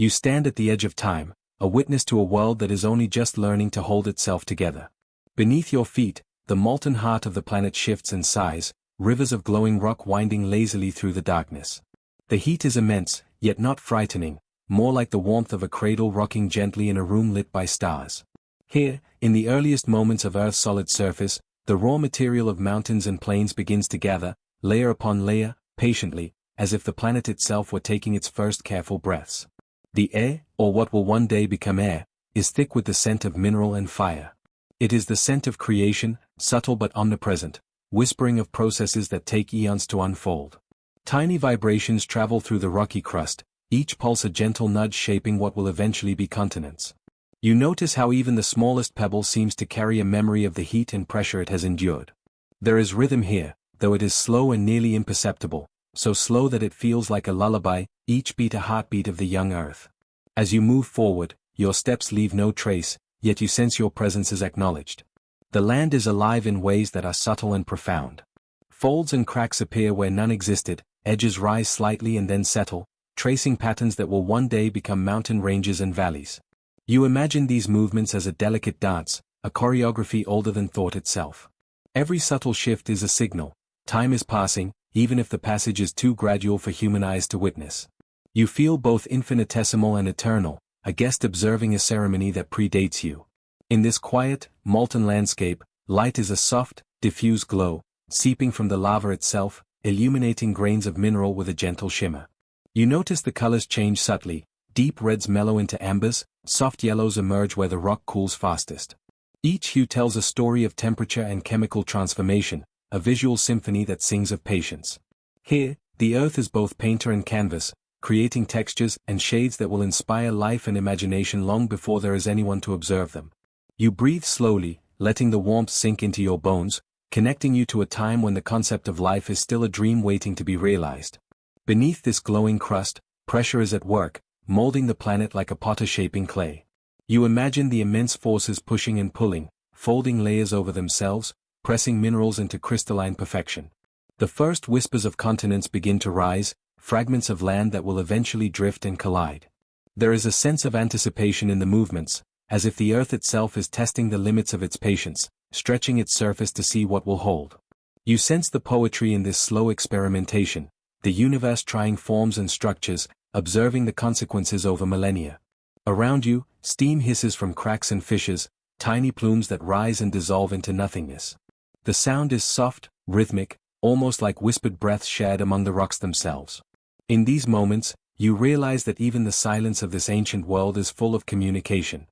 You stand at the edge of time, a witness to a world that is only just learning to hold itself together. Beneath your feet, the molten heart of the planet shifts in size, rivers of glowing rock winding lazily through the darkness. The heat is immense, yet not frightening, more like the warmth of a cradle rocking gently in a room lit by stars. Here, in the earliest moments of Earth's solid surface, the raw material of mountains and plains begins to gather, layer upon layer, patiently, as if the planet itself were taking its first careful breaths. The air, or what will one day become air, is thick with the scent of mineral and fire. It is the scent of creation, subtle but omnipresent, whispering of processes that take eons to unfold. Tiny vibrations travel through the rocky crust, each pulse a gentle nudge shaping what will eventually be continents. You notice how even the smallest pebble seems to carry a memory of the heat and pressure it has endured. There is rhythm here, though it is slow and nearly imperceptible, so slow that it feels like a lullaby, each beat a heartbeat of the young earth. As you move forward, your steps leave no trace, yet you sense your presence is acknowledged. The land is alive in ways that are subtle and profound. Folds and cracks appear where none existed, edges rise slightly and then settle, tracing patterns that will one day become mountain ranges and valleys. You imagine these movements as a delicate dance, a choreography older than thought itself. Every subtle shift is a signal. Time is passing, even if the passage is too gradual for human eyes to witness. You feel both infinitesimal and eternal, a guest observing a ceremony that predates you. In this quiet, molten landscape, light is a soft, diffuse glow, seeping from the lava itself, illuminating grains of mineral with a gentle shimmer. You notice the colors change subtly, deep reds mellow into ambers, soft yellows emerge where the rock cools fastest. Each hue tells a story of temperature and chemical transformation, a visual symphony that sings of patience. Here, the earth is both painter and canvas, creating textures and shades that will inspire life and imagination long before there is anyone to observe them. You breathe slowly, letting the warmth sink into your bones, connecting you to a time when the concept of life is still a dream waiting to be realized. Beneath this glowing crust, pressure is at work, molding the planet like a potter shaping clay. You imagine the immense forces pushing and pulling, folding layers over themselves, pressing minerals into crystalline perfection. The first whispers of continents begin to rise, fragments of land that will eventually drift and collide. There is a sense of anticipation in the movements, as if the earth itself is testing the limits of its patience, stretching its surface to see what will hold. You sense the poetry in this slow experimentation, the universe trying forms and structures, observing the consequences over millennia. Around you, steam hisses from cracks and fissures, tiny plumes that rise and dissolve into nothingness. The sound is soft, rhythmic, almost like whispered breaths shared among the rocks themselves. In these moments, you realize that even the silence of this ancient world is full of communication.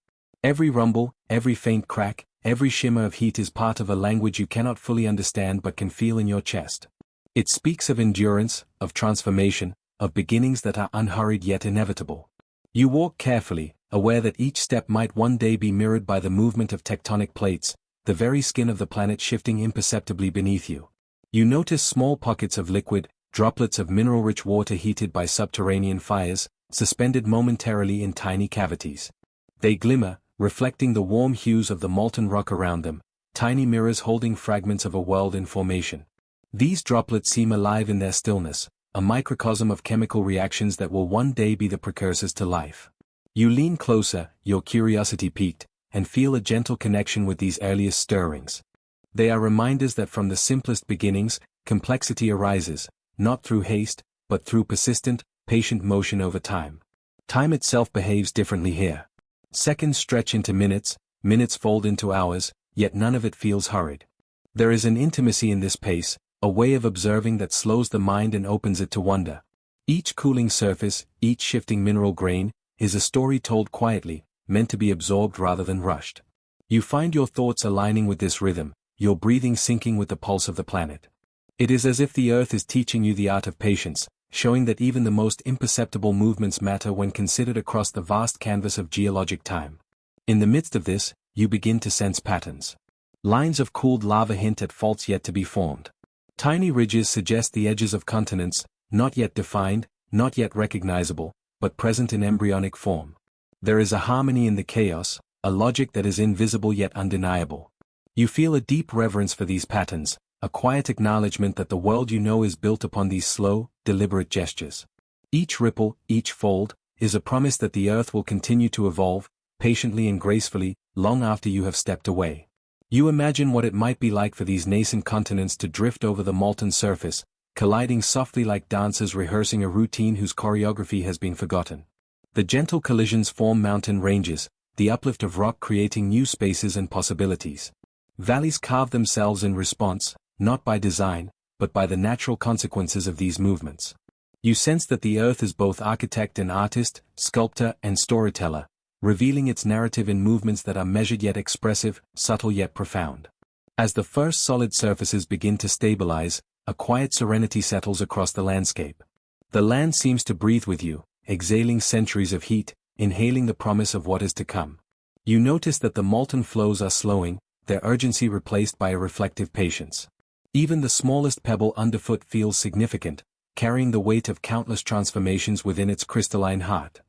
Every rumble, every faint crack, every shimmer of heat is part of a language you cannot fully understand but can feel in your chest. It speaks of endurance, of transformation, of beginnings that are unhurried yet inevitable. You walk carefully, aware that each step might one day be mirrored by the movement of tectonic plates, the very skin of the planet shifting imperceptibly beneath you. You notice small pockets of liquid, droplets of mineral-rich water heated by subterranean fires, suspended momentarily in tiny cavities. They glimmer, reflecting the warm hues of the molten rock around them, tiny mirrors holding fragments of a world in formation. These droplets seem alive in their stillness, a microcosm of chemical reactions that will one day be the precursors to life. You lean closer, your curiosity piqued, and feel a gentle connection with these earliest stirrings. They are reminders that from the simplest beginnings, complexity arises, not through haste, but through persistent, patient motion over time. Time itself behaves differently here. Seconds stretch into minutes, minutes fold into hours, yet none of it feels hurried. There is an intimacy in this pace, a way of observing that slows the mind and opens it to wonder. Each cooling surface, each shifting mineral grain, is a story told quietly, meant to be absorbed rather than rushed. You find your thoughts aligning with this rhythm, your breathing syncing with the pulse of the planet. It is as if the earth is teaching you the art of patience, showing that even the most imperceptible movements matter when considered across the vast canvas of geologic time. In the midst of this, you begin to sense patterns. Lines of cooled lava hint at faults yet to be formed. Tiny ridges suggest the edges of continents, not yet defined, not yet recognizable, but present in embryonic form. There is a harmony in the chaos, a logic that is invisible yet undeniable. You feel a deep reverence for these patterns, a quiet acknowledgement that the world you know is built upon these slow, deliberate gestures. Each ripple, each fold, is a promise that the Earth will continue to evolve, patiently and gracefully, long after you have stepped away. You imagine what it might be like for these nascent continents to drift over the molten surface, colliding softly like dancers rehearsing a routine whose choreography has been forgotten. The gentle collisions form mountain ranges, the uplift of rock creating new spaces and possibilities. Valleys carve themselves in response, not by design, but by the natural consequences of these movements. You sense that the Earth is both architect and artist, sculptor and storyteller, revealing its narrative in movements that are measured yet expressive, subtle yet profound. As the first solid surfaces begin to stabilize, a quiet serenity settles across the landscape. The land seems to breathe with you, exhaling centuries of heat, inhaling the promise of what is to come. You notice that the molten flows are slowing, their urgency replaced by a reflective patience. Even the smallest pebble underfoot feels significant, carrying the weight of countless transformations within its crystalline heart.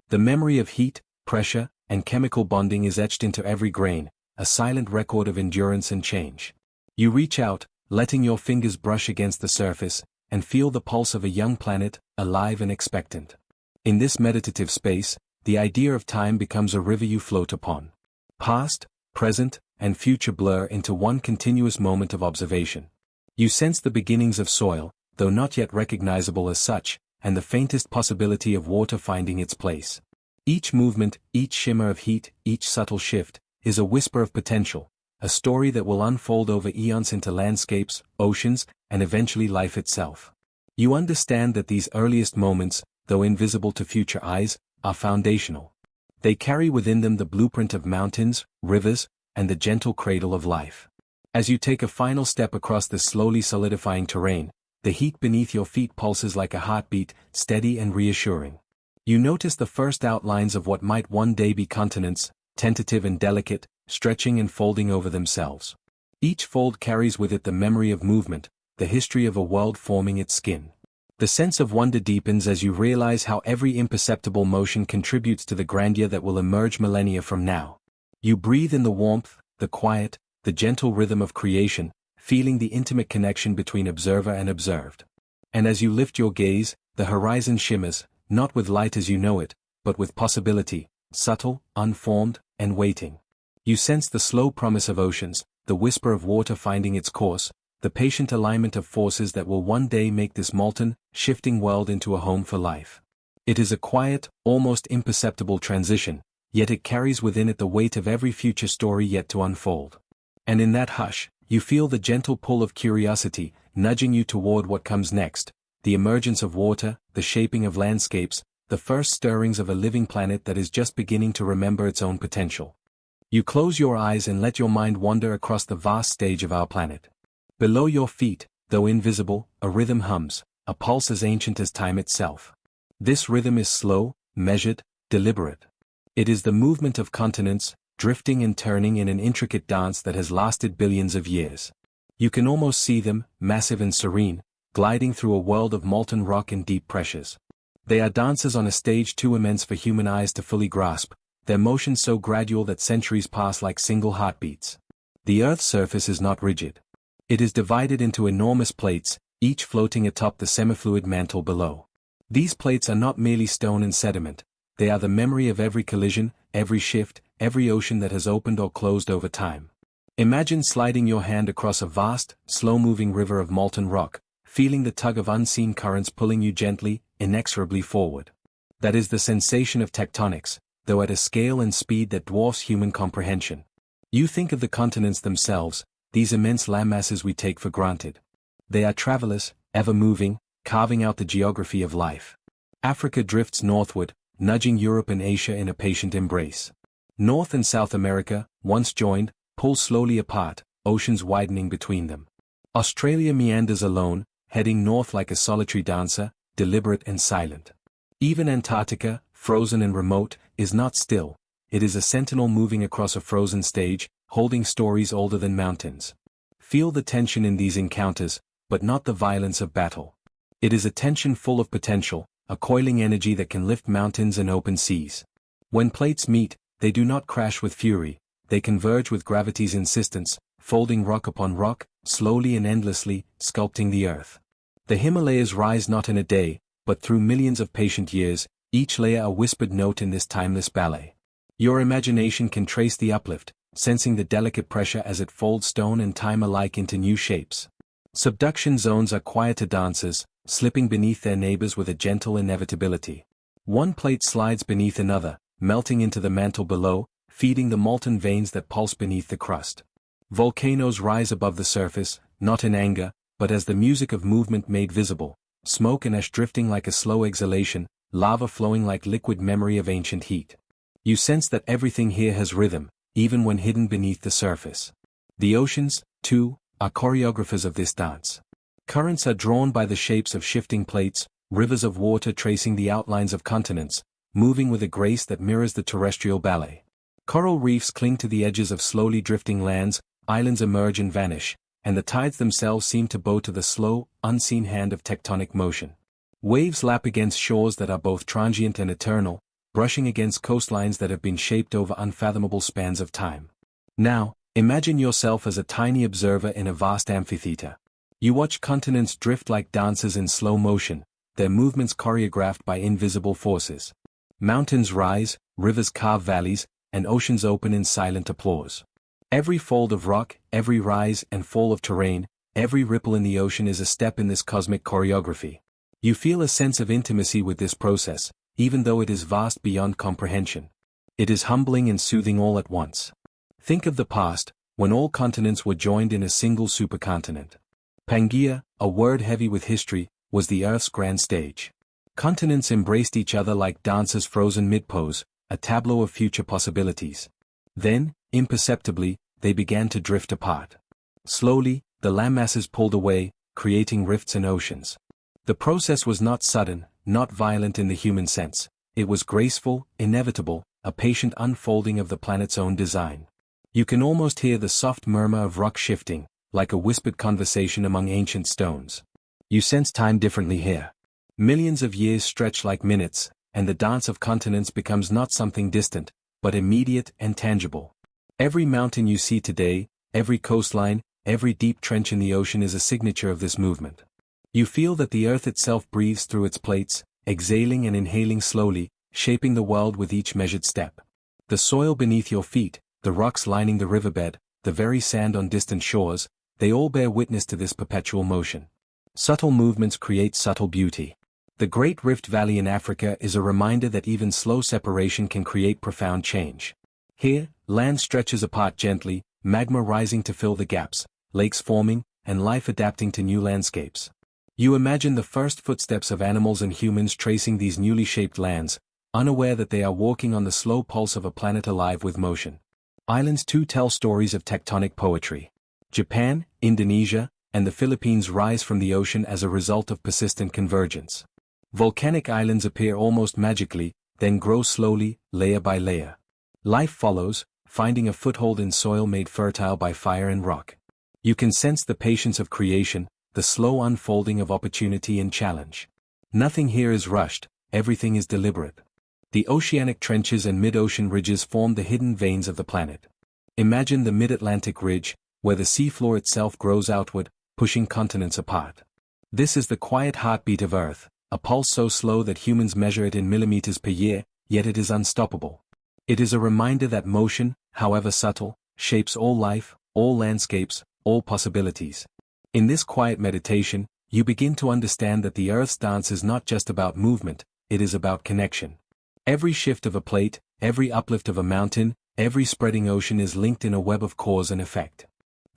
The memory of heat, pressure, and chemical bonding is etched into every grain, a silent record of endurance and change. You reach out, letting your fingers brush against the surface, and feel the pulse of a young planet, alive and expectant. In this meditative space, the idea of time becomes a river you float upon. Past, present, and future blur into one continuous moment of observation. You sense the beginnings of soil, though not yet recognizable as such, and the faintest possibility of water finding its place. Each movement, each shimmer of heat, each subtle shift, is a whisper of potential, a story that will unfold over eons into landscapes, oceans, and eventually life itself. You understand that these earliest moments, though invisible to future eyes, are foundational. They carry within them the blueprint of mountains, rivers, and the gentle cradle of life. As you take a final step across this slowly solidifying terrain, the heat beneath your feet pulses like a heartbeat, steady and reassuring. You notice the first outlines of what might one day be continents, tentative and delicate, stretching and folding over themselves. Each fold carries with it the memory of movement, the history of a world forming its skin. The sense of wonder deepens as you realize how every imperceptible motion contributes to the grandeur that will emerge millennia from now. You breathe in the warmth, the quiet, the gentle rhythm of creation, feeling the intimate connection between observer and observed. And as you lift your gaze, the horizon shimmers, not with light as you know it, but with possibility, subtle, unformed, and waiting. You sense the slow promise of oceans, the whisper of water finding its course, the patient alignment of forces that will one day make this molten, shifting world into a home for life. It is a quiet, almost imperceptible transition, yet it carries within it the weight of every future story yet to unfold. And in that hush, you feel the gentle pull of curiosity, nudging you toward what comes next, the emergence of water, the shaping of landscapes, the first stirrings of a living planet that is just beginning to remember its own potential. You close your eyes and let your mind wander across the vast stage of our planet. Below your feet, though invisible, a rhythm hums, a pulse as ancient as time itself. This rhythm is slow, measured, deliberate. It is the movement of continents, drifting and turning in an intricate dance that has lasted billions of years. You can almost see them, massive and serene, gliding through a world of molten rock and deep pressures. They are dancers on a stage too immense for human eyes to fully grasp, their motion so gradual that centuries pass like single heartbeats. The Earth's surface is not rigid. It is divided into enormous plates, each floating atop the semifluid mantle below. These plates are not merely stone and sediment, they are the memory of every collision, every shift, every ocean that has opened or closed over time. Imagine sliding your hand across a vast, slow-moving river of molten rock, feeling the tug of unseen currents pulling you gently, inexorably forward. That is the sensation of tectonics, though at a scale and speed that dwarfs human comprehension. You think of the continents themselves, these immense landmasses we take for granted. They are travelers, ever moving, carving out the geography of life. Africa drifts northward, nudging Europe and Asia in a patient embrace. North and South America, once joined, pull slowly apart, oceans widening between them. Australia meanders alone, heading north like a solitary dancer, deliberate and silent. Even Antarctica, frozen and remote, is not still. It is a sentinel moving across a frozen stage, holding stories older than mountains. Feel the tension in these encounters, but not the violence of battle. It is a tension full of potential, a coiling energy that can lift mountains and open seas. When plates meet, they do not crash with fury, they converge with gravity's insistence, folding rock upon rock, slowly and endlessly, sculpting the earth. The Himalayas rise not in a day, but through millions of patient years, each layer a whispered note in this timeless ballet. Your imagination can trace the uplift, sensing the delicate pressure as it folds stone and time alike into new shapes. Subduction zones are quieter dancers, slipping beneath their neighbors with a gentle inevitability. One plate slides beneath another, melting into the mantle below, feeding the molten veins that pulse beneath the crust. Volcanoes rise above the surface, not in anger, but as the music of movement made visible, smoke and ash drifting like a slow exhalation, lava flowing like liquid memory of ancient heat. You sense that everything here has rhythm, even when hidden beneath the surface. The oceans, too, are choreographers of this dance. Currents are drawn by the shapes of shifting plates, rivers of water tracing the outlines of continents, moving with a grace that mirrors the terrestrial ballet. Coral reefs cling to the edges of slowly drifting lands, islands emerge and vanish, and the tides themselves seem to bow to the slow, unseen hand of tectonic motion. Waves lap against shores that are both transient and eternal, brushing against coastlines that have been shaped over unfathomable spans of time. Now, imagine yourself as a tiny observer in a vast amphitheater. You watch continents drift like dancers in slow motion, their movements choreographed by invisible forces. Mountains rise, rivers carve valleys, and oceans open in silent applause. Every fold of rock, every rise and fall of terrain, every ripple in the ocean is a step in this cosmic choreography. You feel a sense of intimacy with this process, even though it is vast beyond comprehension. It is humbling and soothing all at once. Think of the past, when all continents were joined in a single supercontinent. Pangaea, a word heavy with history, was the Earth's grand stage. Continents embraced each other like dancers frozen mid-pose, a tableau of future possibilities. Then, imperceptibly, they began to drift apart. Slowly, the landmasses pulled away, creating rifts and oceans. The process was not sudden, not violent in the human sense. It was graceful, inevitable, a patient unfolding of the planet's own design. You can almost hear the soft murmur of rock shifting, like a whispered conversation among ancient stones. You sense time differently here. Millions of years stretch like minutes, and the dance of continents becomes not something distant, but immediate and tangible. Every mountain you see today, every coastline, every deep trench in the ocean is a signature of this movement. You feel that the earth itself breathes through its plates, exhaling and inhaling slowly, shaping the world with each measured step. The soil beneath your feet, the rocks lining the riverbed, the very sand on distant shores, they all bear witness to this perpetual motion. Subtle movements create subtle beauty. The Great Rift Valley in Africa is a reminder that even slow separation can create profound change. Here, land stretches apart gently, magma rising to fill the gaps, lakes forming, and life adapting to new landscapes. You imagine the first footsteps of animals and humans tracing these newly shaped lands, unaware that they are walking on the slow pulse of a planet alive with motion. Islands too tell stories of tectonic poetry. Japan, Indonesia, and the Philippines rise from the ocean as a result of persistent convergence. Volcanic islands appear almost magically, then grow slowly, layer by layer. Life follows, finding a foothold in soil made fertile by fire and rock. You can sense the patience of creation, the slow unfolding of opportunity and challenge. Nothing here is rushed, everything is deliberate. The oceanic trenches and mid-ocean ridges form the hidden veins of the planet. Imagine the mid-Atlantic ridge, where the seafloor itself grows outward, pushing continents apart. This is the quiet heartbeat of Earth, a pulse so slow that humans measure it in millimeters per year, yet it is unstoppable. It is a reminder that motion, however subtle, shapes all life, all landscapes, all possibilities. In this quiet meditation, you begin to understand that the Earth's dance is not just about movement, it is about connection. Every shift of a plate, every uplift of a mountain, every spreading ocean is linked in a web of cause and effect.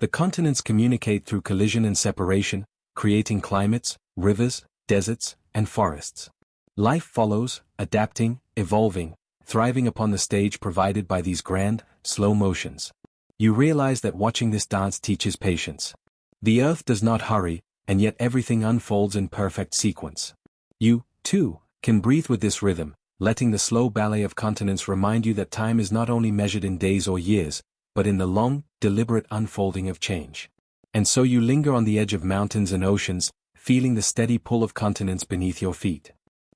The continents communicate through collision and separation, creating climates, rivers, deserts, and forests. Life follows, adapting, evolving, thriving upon the stage provided by these grand, slow motions. You realize that watching this dance teaches patience. The Earth does not hurry, and yet everything unfolds in perfect sequence. You, too, can breathe with this rhythm, letting the slow ballet of continents remind you that time is not only measured in days or years, but in the long, deliberate unfolding of change. And so you linger on the edge of mountains and oceans, feeling the steady pull of continents beneath your feet.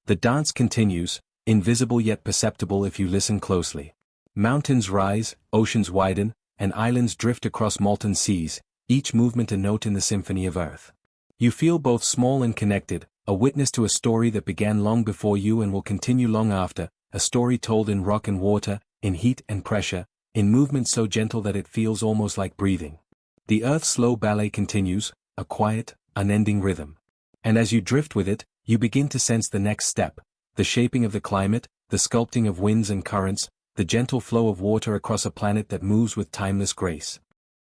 The dance continues, invisible yet perceptible if you listen closely. Mountains rise, oceans widen, and islands drift across molten seas, each movement a note in the symphony of Earth. You feel both small and connected, a witness to a story that began long before you and will continue long after, a story told in rock and water, in heat and pressure, in movement so gentle that it feels almost like breathing. The Earth's slow ballet continues, a quiet, unending rhythm. And as you drift with it, you begin to sense the next step, the shaping of the climate, the sculpting of winds and currents, the gentle flow of water across a planet that moves with timeless grace.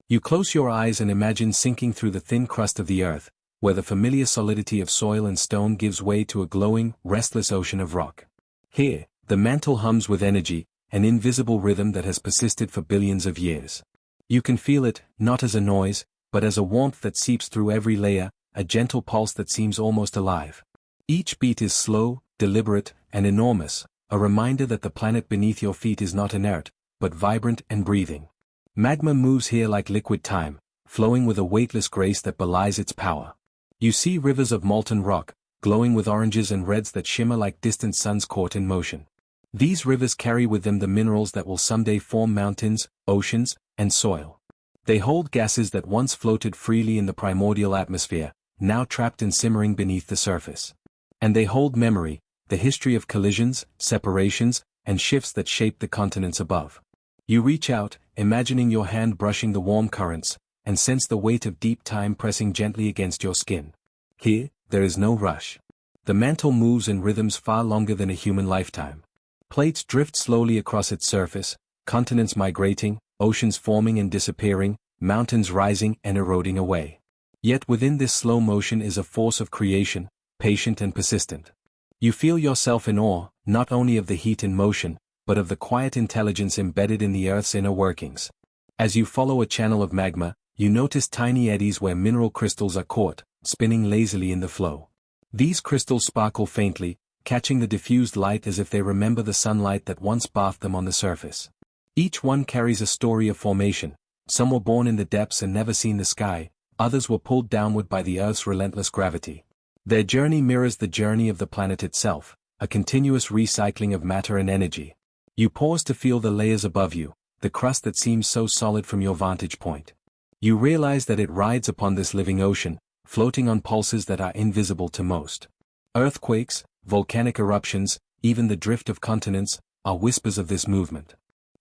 You close your eyes and imagine sinking through the thin crust of the Earth, where the familiar solidity of soil and stone gives way to a glowing, restless ocean of rock. Here, the mantle hums with energy, an invisible rhythm that has persisted for billions of years. You can feel it, not as a noise, but as a warmth that seeps through every layer, a gentle pulse that seems almost alive. Each beat is slow, deliberate, and enormous, a reminder that the planet beneath your feet is not inert, but vibrant and breathing. Magma moves here like liquid time, flowing with a weightless grace that belies its power. You see rivers of molten rock, glowing with oranges and reds that shimmer like distant suns caught in motion. These rivers carry with them the minerals that will someday form mountains, oceans, and soil. They hold gases that once floated freely in the primordial atmosphere, now trapped and simmering beneath the surface. And they hold memory, the history of collisions, separations, and shifts that shaped the continents above. You reach out, imagining your hand brushing the warm currents, and sense the weight of deep time pressing gently against your skin. Here, there is no rush. The mantle moves in rhythms far longer than a human lifetime. Plates drift slowly across its surface, continents migrating, oceans forming and disappearing, mountains rising and eroding away. Yet within this slow motion is a force of creation, patient and persistent. You feel yourself in awe, not only of the heat and motion, but of the quiet intelligence embedded in the Earth's inner workings. As you follow a channel of magma, you notice tiny eddies where mineral crystals are caught, spinning lazily in the flow. These crystals sparkle faintly, catching the diffused light as if they remember the sunlight that once bathed them on the surface. Each one carries a story of formation. Some were born in the depths and never seen the sky, others were pulled downward by the Earth's relentless gravity. Their journey mirrors the journey of the planet itself, a continuous recycling of matter and energy. You pause to feel the layers above you, the crust that seems so solid from your vantage point. You realize that it rides upon this living ocean, floating on pulses that are invisible to most. Earthquakes, volcanic eruptions, even the drift of continents, are whispers of this movement.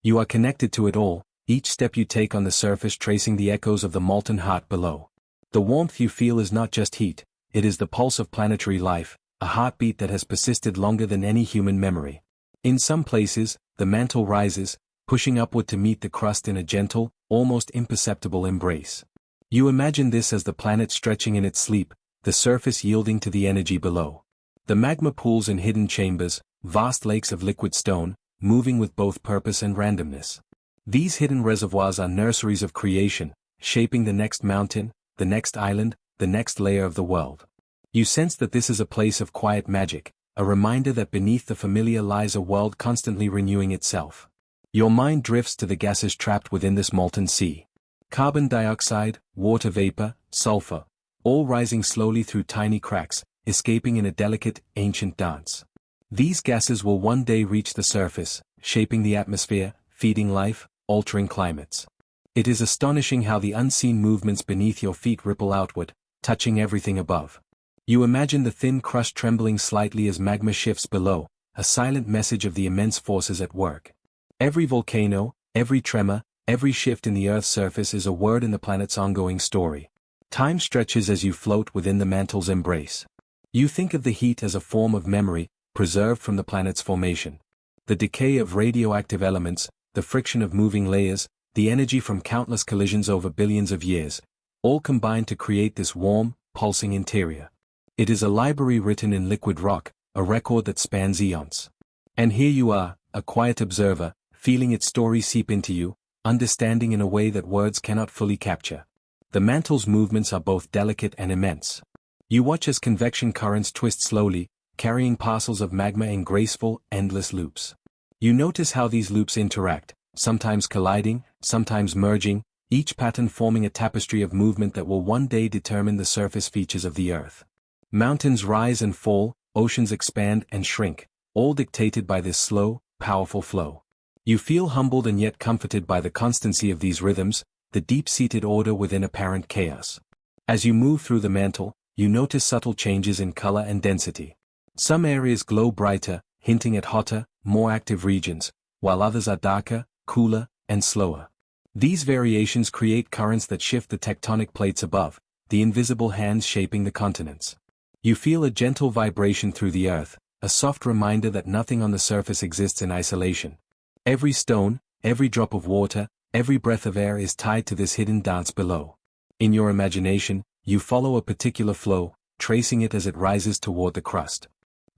You are connected to it all, each step you take on the surface tracing the echoes of the molten heart below. The warmth you feel is not just heat, it is the pulse of planetary life, a heartbeat that has persisted longer than any human memory. In some places, the mantle rises, pushing upward to meet the crust in a gentle, almost imperceptible embrace. You imagine this as the planet stretching in its sleep, the surface yielding to the energy below. The magma pools in hidden chambers, vast lakes of liquid stone, moving with both purpose and randomness. These hidden reservoirs are nurseries of creation, shaping the next mountain, the next island, the next layer of the world. You sense that this is a place of quiet magic, a reminder that beneath the familiar lies a world constantly renewing itself. Your mind drifts to the gases trapped within this molten sea. Carbon dioxide, water vapor, sulfur, all rising slowly through tiny cracks, escaping in a delicate, ancient dance. These gases will one day reach the surface, shaping the atmosphere, feeding life, altering climates. It is astonishing how the unseen movements beneath your feet ripple outward, touching everything above. You imagine the thin crust trembling slightly as magma shifts below, a silent message of the immense forces at work. Every volcano, every tremor, every shift in the Earth's surface is a word in the planet's ongoing story. Time stretches as you float within the mantle's embrace. You think of the heat as a form of memory, preserved from the planet's formation. The decay of radioactive elements, the friction of moving layers, the energy from countless collisions over billions of years, all combine to create this warm, pulsing interior. It is a library written in liquid rock, a record that spans eons. And here you are, a quiet observer, feeling its story seep into you, understanding in a way that words cannot fully capture. The mantle's movements are both delicate and immense. You watch as convection currents twist slowly, carrying parcels of magma in graceful, endless loops. You notice how these loops interact, sometimes colliding, sometimes merging, each pattern forming a tapestry of movement that will one day determine the surface features of the Earth. Mountains rise and fall, oceans expand and shrink, all dictated by this slow, powerful flow. You feel humbled and yet comforted by the constancy of these rhythms, the deep-seated order within apparent chaos. As you move through the mantle, you notice subtle changes in color and density. Some areas glow brighter, hinting at hotter, more active regions, while others are darker, cooler, and slower. These variations create currents that shift the tectonic plates above, the invisible hands shaping the continents. You feel a gentle vibration through the earth, a soft reminder that nothing on the surface exists in isolation. Every stone, every drop of water, every breath of air is tied to this hidden dance below. In your imagination, you follow a particular flow, tracing it as it rises toward the crust.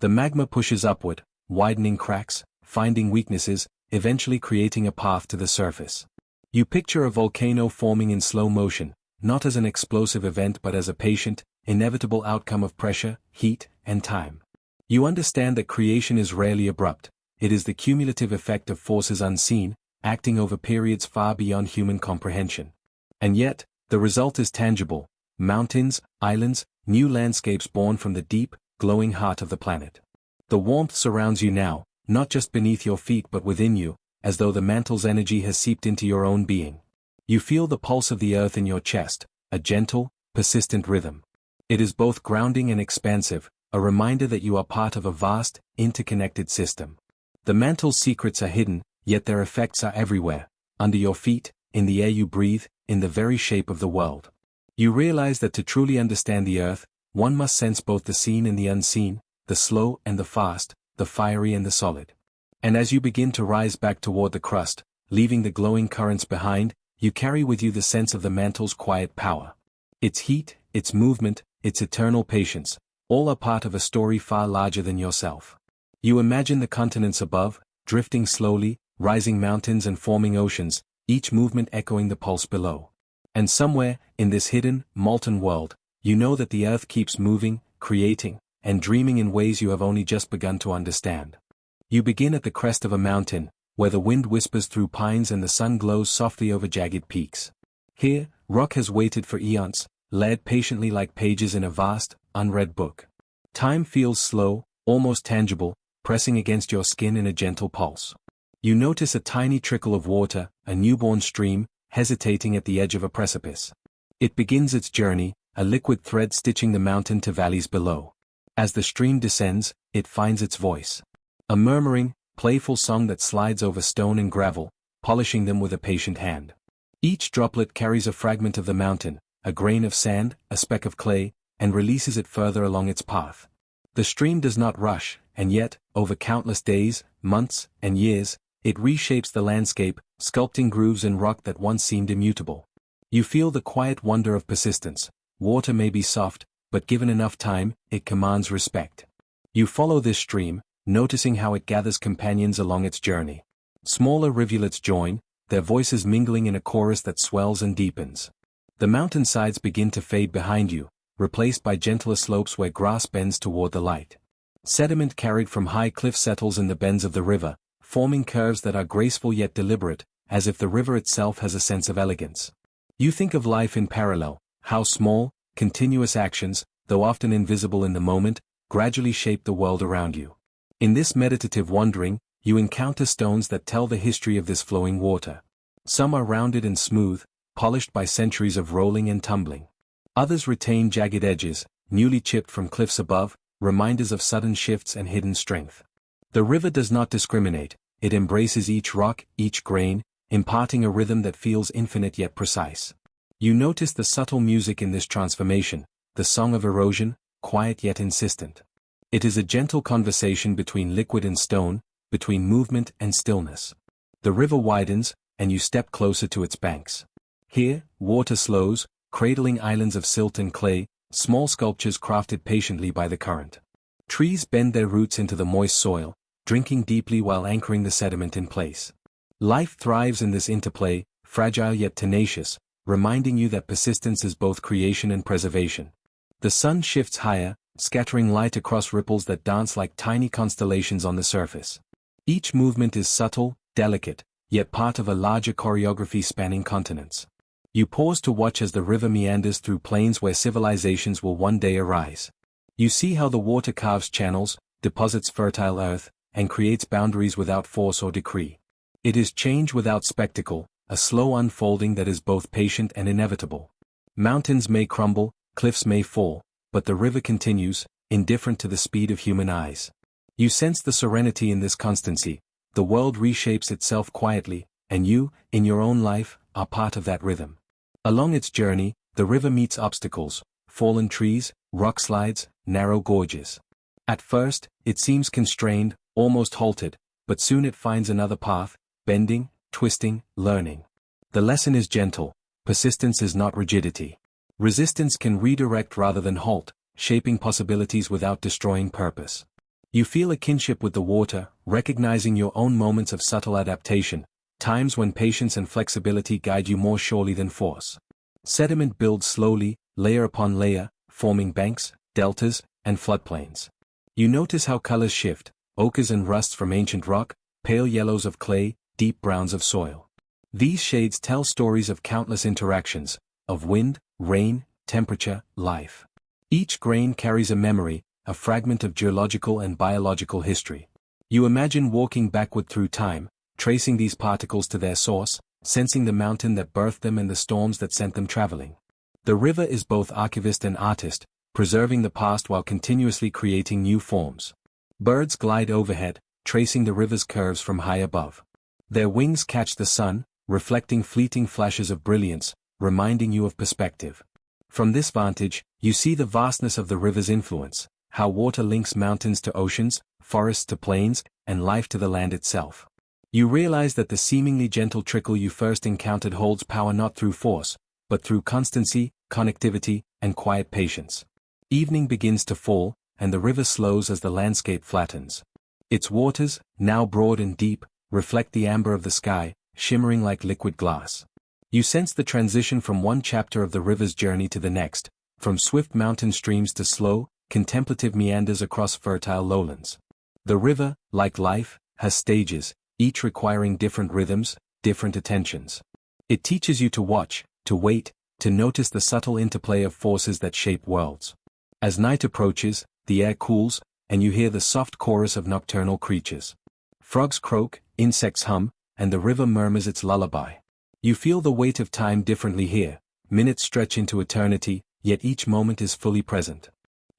The magma pushes upward, widening cracks, finding weaknesses, eventually creating a path to the surface. You picture a volcano forming in slow motion, not as an explosive event but as a patient, inevitable outcome of pressure, heat, and time. You understand that creation is rarely abrupt. It is the cumulative effect of forces unseen, acting over periods far beyond human comprehension. And yet, the result is tangible: mountains, islands, new landscapes born from the deep, glowing heart of the planet. The warmth surrounds you now, not just beneath your feet but within you, as though the mantle's energy has seeped into your own being. You feel the pulse of the earth in your chest, a gentle, persistent rhythm. It is both grounding and expansive, a reminder that you are part of a vast, interconnected system. The mantle's secrets are hidden, yet their effects are everywhere, under your feet, in the air you breathe, in the very shape of the world. You realize that to truly understand the earth, one must sense both the seen and the unseen, the slow and the fast, the fiery and the solid. And as you begin to rise back toward the crust, leaving the glowing currents behind, you carry with you the sense of the mantle's quiet power. Its heat, its movement, its eternal patience, all are part of a story far larger than yourself. You imagine the continents above, drifting slowly, rising mountains and forming oceans, each movement echoing the pulse below. And somewhere, in this hidden, molten world, you know that the earth keeps moving, creating, and dreaming in ways you have only just begun to understand. You begin at the crest of a mountain, where the wind whispers through pines and the sun glows softly over jagged peaks. Here, rock has waited for eons, laid patiently like pages in a vast, unread book. Time feels slow, almost tangible, pressing against your skin in a gentle pulse. You notice a tiny trickle of water, a newborn stream, hesitating at the edge of a precipice. It begins its journey, a liquid thread stitching the mountain to valleys below. As the stream descends, it finds its voice. A murmuring, playful song that slides over stone and gravel, polishing them with a patient hand. Each droplet carries a fragment of the mountain, a grain of sand, a speck of clay, and releases it further along its path. The stream does not rush, and yet, over countless days, months, and years, it reshapes the landscape, sculpting grooves in rock that once seemed immutable. You feel the quiet wonder of persistence. Water may be soft, but given enough time, it commands respect. You follow this stream, noticing how it gathers companions along its journey. Smaller rivulets join, their voices mingling in a chorus that swells and deepens. The mountainsides begin to fade behind you, replaced by gentler slopes where grass bends toward the light. Sediment carried from high cliffs settles in the bends of the river, forming curves that are graceful yet deliberate, as if the river itself has a sense of elegance. You think of life in parallel, how small, continuous actions, though often invisible in the moment, gradually shape the world around you. In this meditative wandering, you encounter stones that tell the history of this flowing water. Some are rounded and smooth, polished by centuries of rolling and tumbling. Others retain jagged edges, newly chipped from cliffs above, reminders of sudden shifts and hidden strength. The river does not discriminate, it embraces each rock, each grain, imparting a rhythm that feels infinite yet precise. You notice the subtle music in this transformation, the song of erosion, quiet yet insistent. It is a gentle conversation between liquid and stone, between movement and stillness. The river widens, and you step closer to its banks. Here, water slows, cradling islands of silt and clay, small sculptures crafted patiently by the current. Trees bend their roots into the moist soil, drinking deeply while anchoring the sediment in place. Life thrives in this interplay, fragile yet tenacious, reminding you that persistence is both creation and preservation. The sun shifts higher, scattering light across ripples that dance like tiny constellations on the surface. Each movement is subtle, delicate, yet part of a larger choreography spanning continents. You pause to watch as the river meanders through plains where civilizations will one day arise. You see how the water carves channels, deposits fertile earth, and creates boundaries without force or decree. It is change without spectacle, a slow unfolding that is both patient and inevitable. Mountains may crumble, cliffs may fall, but the river continues, indifferent to the speed of human eyes. You sense the serenity in this constancy. The world reshapes itself quietly, and you, in your own life, are part of that rhythm. Along its journey, the river meets obstacles, fallen trees, rock slides, narrow gorges. At first, it seems constrained, almost halted, but soon it finds another path, bending, twisting, learning. The lesson is gentle. Persistence is not rigidity. Resistance can redirect rather than halt, shaping possibilities without destroying purpose. You feel a kinship with the water, recognizing your own moments of subtle adaptation, times when patience and flexibility guide you more surely than force. Sediment builds slowly, layer upon layer, forming banks, deltas, and floodplains. You notice how colors shift, ochres and rusts from ancient rock, pale yellows of clay, deep browns of soil. These shades tell stories of countless interactions, of wind, rain, temperature, life. Each grain carries a memory, a fragment of geological and biological history. You imagine walking backward through time, tracing these particles to their source, sensing the mountain that birthed them and the storms that sent them traveling. The river is both archivist and artist, preserving the past while continuously creating new forms. Birds glide overhead, tracing the river's curves from high above. Their wings catch the sun, reflecting fleeting flashes of brilliance, reminding you of perspective. From this vantage, you see the vastness of the river's influence, how water links mountains to oceans, forests to plains, and life to the land itself. You realize that the seemingly gentle trickle you first encountered holds power not through force, but through constancy, connectivity, and quiet patience. Evening begins to fall, and the river slows as the landscape flattens. Its waters, now broad and deep, reflect the amber of the sky, shimmering like liquid glass. You sense the transition from one chapter of the river's journey to the next, from swift mountain streams to slow, contemplative meanders across fertile lowlands. The river, like life, has stages, each requiring different rhythms, different attentions. It teaches you to watch, to wait, to notice the subtle interplay of forces that shape worlds. As night approaches, the air cools, and you hear the soft chorus of nocturnal creatures. Frogs croak, insects hum, and the river murmurs its lullaby. You feel the weight of time differently here. Minutes stretch into eternity, yet each moment is fully present.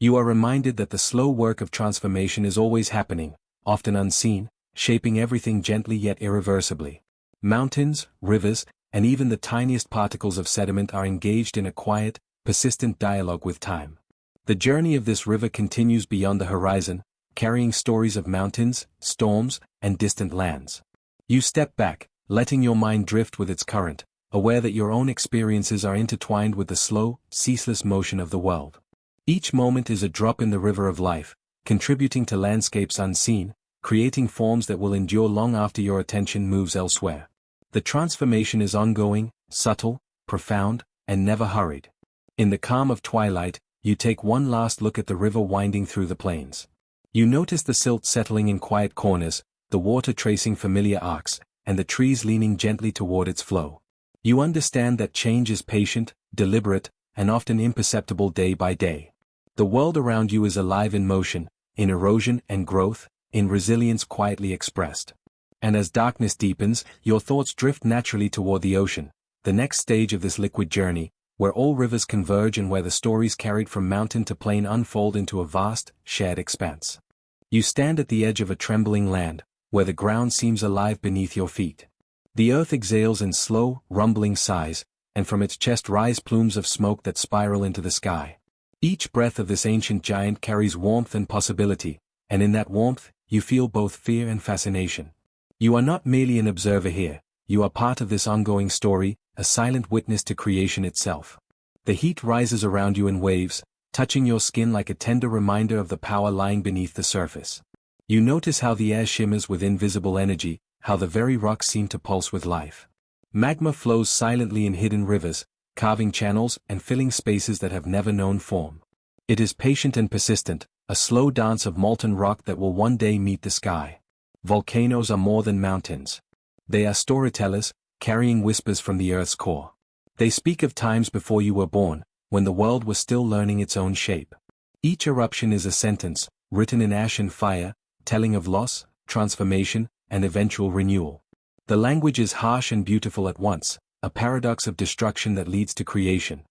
You are reminded that the slow work of transformation is always happening, often unseen, shaping everything gently yet irreversibly. Mountains, rivers, and even the tiniest particles of sediment are engaged in a quiet, persistent dialogue with time. The journey of this river continues beyond the horizon, carrying stories of mountains, storms, and distant lands. You step back, letting your mind drift with its current, aware that your own experiences are intertwined with the slow, ceaseless motion of the world. Each moment is a drop in the river of life, contributing to landscapes unseen, creating forms that will endure long after your attention moves elsewhere. The transformation is ongoing, subtle, profound, and never hurried. In the calm of twilight, you take one last look at the river winding through the plains. You notice the silt settling in quiet corners, the water tracing familiar arcs, and the trees leaning gently toward its flow. You understand that change is patient, deliberate, and often imperceptible day by day. The world around you is alive in motion, in erosion and growth, in resilience quietly expressed. And as darkness deepens, your thoughts drift naturally toward the ocean, the next stage of this liquid journey, where all rivers converge and where the stories carried from mountain to plain unfold into a vast, shared expanse. You stand at the edge of a trembling land, where the ground seems alive beneath your feet. The earth exhales in slow, rumbling sighs, and from its chest rise plumes of smoke that spiral into the sky. Each breath of this ancient giant carries warmth and possibility, and in that warmth, you feel both fear and fascination. You are not merely an observer here, you are part of this ongoing story, a silent witness to creation itself. The heat rises around you in waves, touching your skin like a tender reminder of the power lying beneath the surface. You notice how the air shimmers with invisible energy, how the very rocks seem to pulse with life. Magma flows silently in hidden rivers, carving channels and filling spaces that have never known form. It is patient and persistent, a slow dance of molten rock that will one day meet the sky. Volcanoes are more than mountains. They are storytellers, carrying whispers from the earth's core. They speak of times before you were born, when the world was still learning its own shape. Each eruption is a sentence, written in ash and fire, telling of loss, transformation, and eventual renewal. The language is harsh and beautiful at once, a paradox of destruction that leads to creation.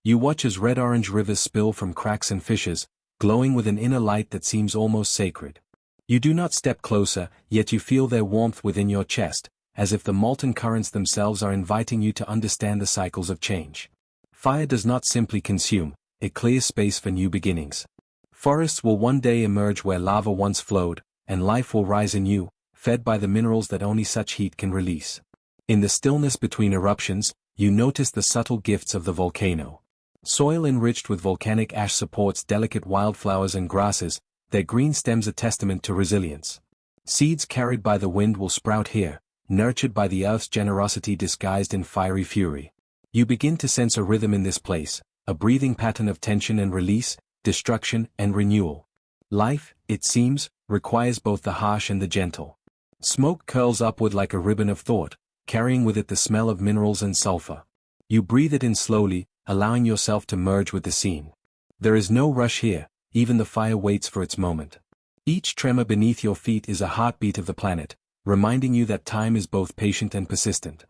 You watch as red-orange rivers spill from cracks and fissures, glowing with an inner light that seems almost sacred. You do not step closer, yet you feel their warmth within your chest, as if the molten currents themselves are inviting you to understand the cycles of change. Fire does not simply consume, it clears space for new beginnings. Forests will one day emerge where lava once flowed, and life will rise anew, fed by the minerals that only such heat can release. In the stillness between eruptions, you notice the subtle gifts of the volcano. Soil enriched with volcanic ash supports delicate wildflowers and grasses, their green stems a testament to resilience. Seeds carried by the wind will sprout here, nurtured by the earth's generosity disguised in fiery fury. You begin to sense a rhythm in this place, a breathing pattern of tension and release, destruction and renewal. Life, it seems, requires both the harsh and the gentle. Smoke curls upward like a ribbon of thought, carrying with it the smell of minerals and sulfur. You breathe it in slowly, allowing yourself to merge with the scene. There is no rush here, even the fire waits for its moment. Each tremor beneath your feet is a heartbeat of the planet, reminding you that time is both patient and persistent.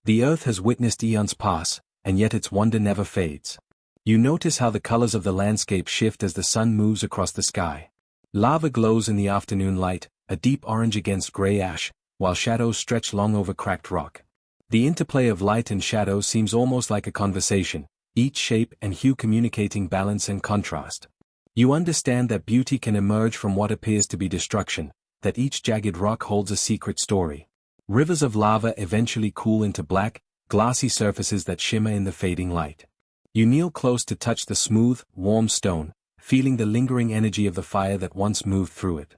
The earth has witnessed eons pass, and yet its wonder never fades. You notice how the colors of the landscape shift as the sun moves across the sky. Lava glows in the afternoon light, a deep orange against gray ash, while shadows stretch long over cracked rock. The interplay of light and shadow seems almost like a conversation, each shape and hue communicating balance and contrast. You understand that beauty can emerge from what appears to be destruction, that each jagged rock holds a secret story. Rivers of lava eventually cool into black, glassy surfaces that shimmer in the fading light. You kneel close to touch the smooth, warm stone, feeling the lingering energy of the fire that once moved through it.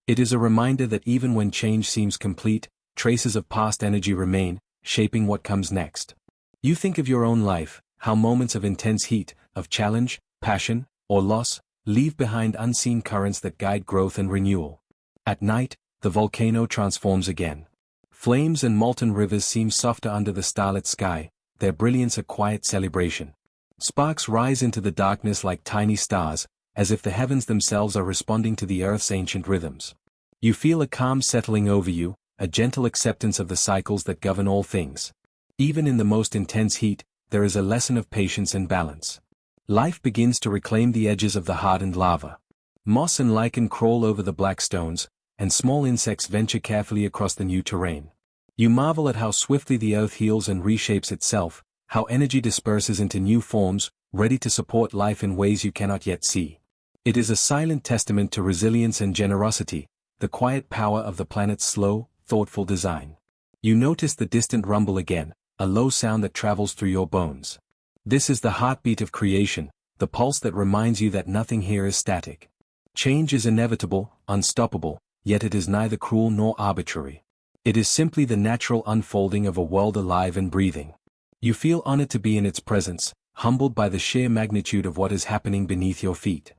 It is a reminder that even when change seems complete, traces of past energy remain, shaping what comes next. You think of your own life, how moments of intense heat, of challenge, passion, or loss, leave behind unseen currents that guide growth and renewal. At night, the volcano transforms again. Flames and molten rivers seem softer under the starlit sky, their brilliance a quiet celebration. Sparks rise into the darkness like tiny stars, as if the heavens themselves are responding to the earth's ancient rhythms. You feel a calm settling over you, a gentle acceptance of the cycles that govern all things. Even in the most intense heat, there is a lesson of patience and balance. Life begins to reclaim the edges of the hardened lava. Moss and lichen crawl over the black stones, and small insects venture carefully across the new terrain. You marvel at how swiftly the earth heals and reshapes itself, how energy disperses into new forms, ready to support life in ways you cannot yet see. It is a silent testament to resilience and generosity, the quiet power of the planet's slow, thoughtful design. You notice the distant rumble again, a low sound that travels through your bones. This is the heartbeat of creation, the pulse that reminds you that nothing here is static. Change is inevitable, unstoppable, yet it is neither cruel nor arbitrary. It is simply the natural unfolding of a world alive and breathing. You feel honored to be in its presence, humbled by the sheer magnitude of what is happening beneath your feet.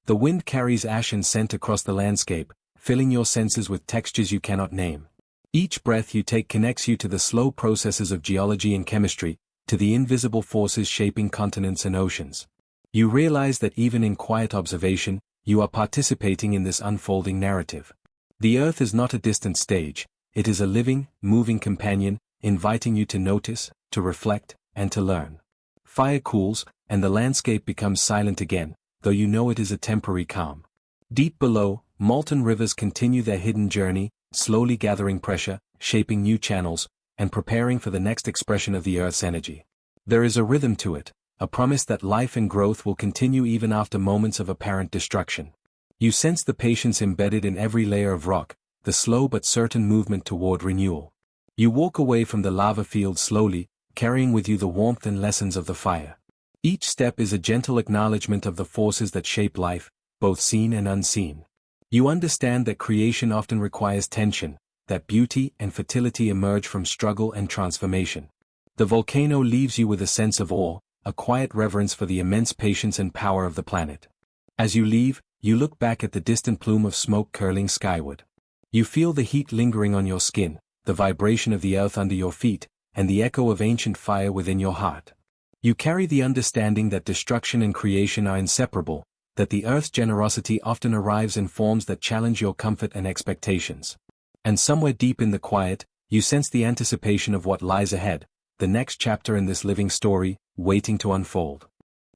The wind carries ash and scent across the landscape, filling your senses with textures you cannot name. Each breath you take connects you to the slow processes of geology and chemistry, to the invisible forces shaping continents and oceans. You realize that even in quiet observation, you are participating in this unfolding narrative. The earth is not a distant stage, it is a living, moving companion, inviting you to notice, to reflect, and to learn. Fire cools, and the landscape becomes silent again, though you know it is a temporary calm. Deep below, molten rivers continue their hidden journey, slowly gathering pressure, shaping new channels, and preparing for the next expression of the Earth's energy. There is a rhythm to it, a promise that life and growth will continue even after moments of apparent destruction. You sense the patience embedded in every layer of rock, the slow but certain movement toward renewal. You walk away from the lava field slowly, carrying with you the warmth and lessons of the fire. Each step is a gentle acknowledgement of the forces that shape life, both seen and unseen. You understand that creation often requires tension, that beauty and fertility emerge from struggle and transformation. The volcano leaves you with a sense of awe, a quiet reverence for the immense patience and power of the planet. As you leave, you look back at the distant plume of smoke curling skyward. You feel the heat lingering on your skin, the vibration of the earth under your feet, and the echo of ancient fire within your heart. You carry the understanding that destruction and creation are inseparable, that the earth's generosity often arrives in forms that challenge your comfort and expectations. And somewhere deep in the quiet, you sense the anticipation of what lies ahead, the next chapter in this living story, waiting to unfold.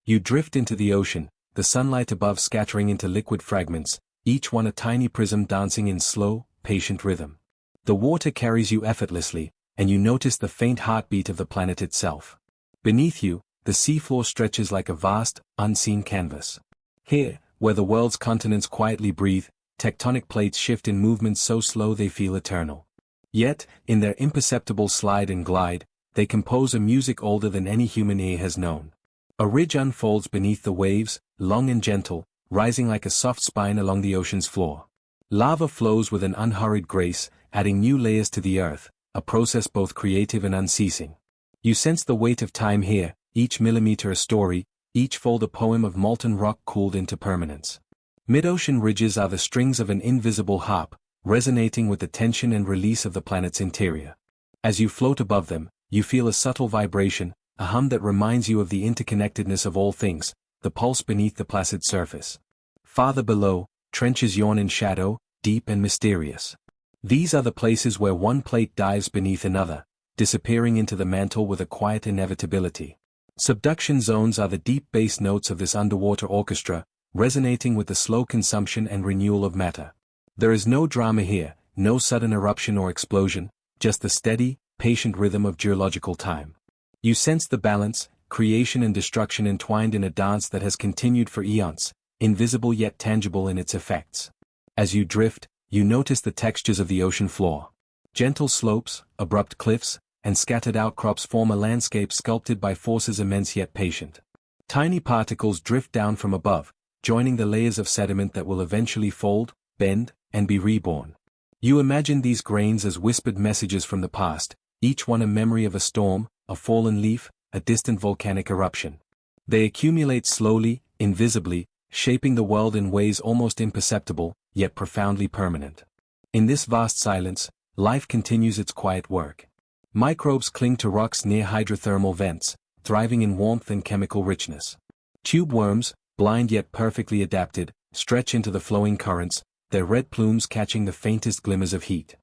You drift into the ocean, the sunlight above scattering into liquid fragments, each one a tiny prism dancing in slow, patient rhythm. The water carries you effortlessly, and you notice the faint heartbeat of the planet itself. Beneath you, the seafloor stretches like a vast, unseen canvas. Here, where the world's continents quietly breathe, tectonic plates shift in movements so slow they feel eternal. Yet, in their imperceptible slide and glide, they compose a music older than any human ear has known. A ridge unfolds beneath the waves, long and gentle, rising like a soft spine along the ocean's floor. Lava flows with an unhurried grace, adding new layers to the earth, a process both creative and unceasing. You sense the weight of time here, each millimeter a story, each fold a poem of molten rock cooled into permanence. Mid-ocean ridges are the strings of an invisible harp, resonating with the tension and release of the planet's interior. As you float above them, you feel a subtle vibration, a hum that reminds you of the interconnectedness of all things, the pulse beneath the placid surface. Farther below, trenches yawn in shadow, deep and mysterious. These are the places where one plate dives beneath another, disappearing into the mantle with a quiet inevitability. Subduction zones are the deep bass notes of this underwater orchestra, resonating with the slow consumption and renewal of matter. There is no drama here, no sudden eruption or explosion, just the steady, patient rhythm of geological time. You sense the balance, creation and destruction entwined in a dance that has continued for eons, invisible yet tangible in its effects. As you drift, you notice the textures of the ocean floor. Gentle slopes, abrupt cliffs, and scattered outcrops form a landscape sculpted by forces immense yet patient. Tiny particles drift down from above, joining the layers of sediment that will eventually fold, bend, and be reborn. You imagine these grains as whispered messages from the past, each one a memory of a storm, a fallen leaf, a distant volcanic eruption. They accumulate slowly, invisibly, shaping the world in ways almost imperceptible, yet profoundly permanent. In this vast silence, life continues its quiet work. Microbes cling to rocks near hydrothermal vents, thriving in warmth and chemical richness. Tube worms, blind yet perfectly adapted, stretch into the flowing currents, their red plumes catching the faintest glimmers of heat.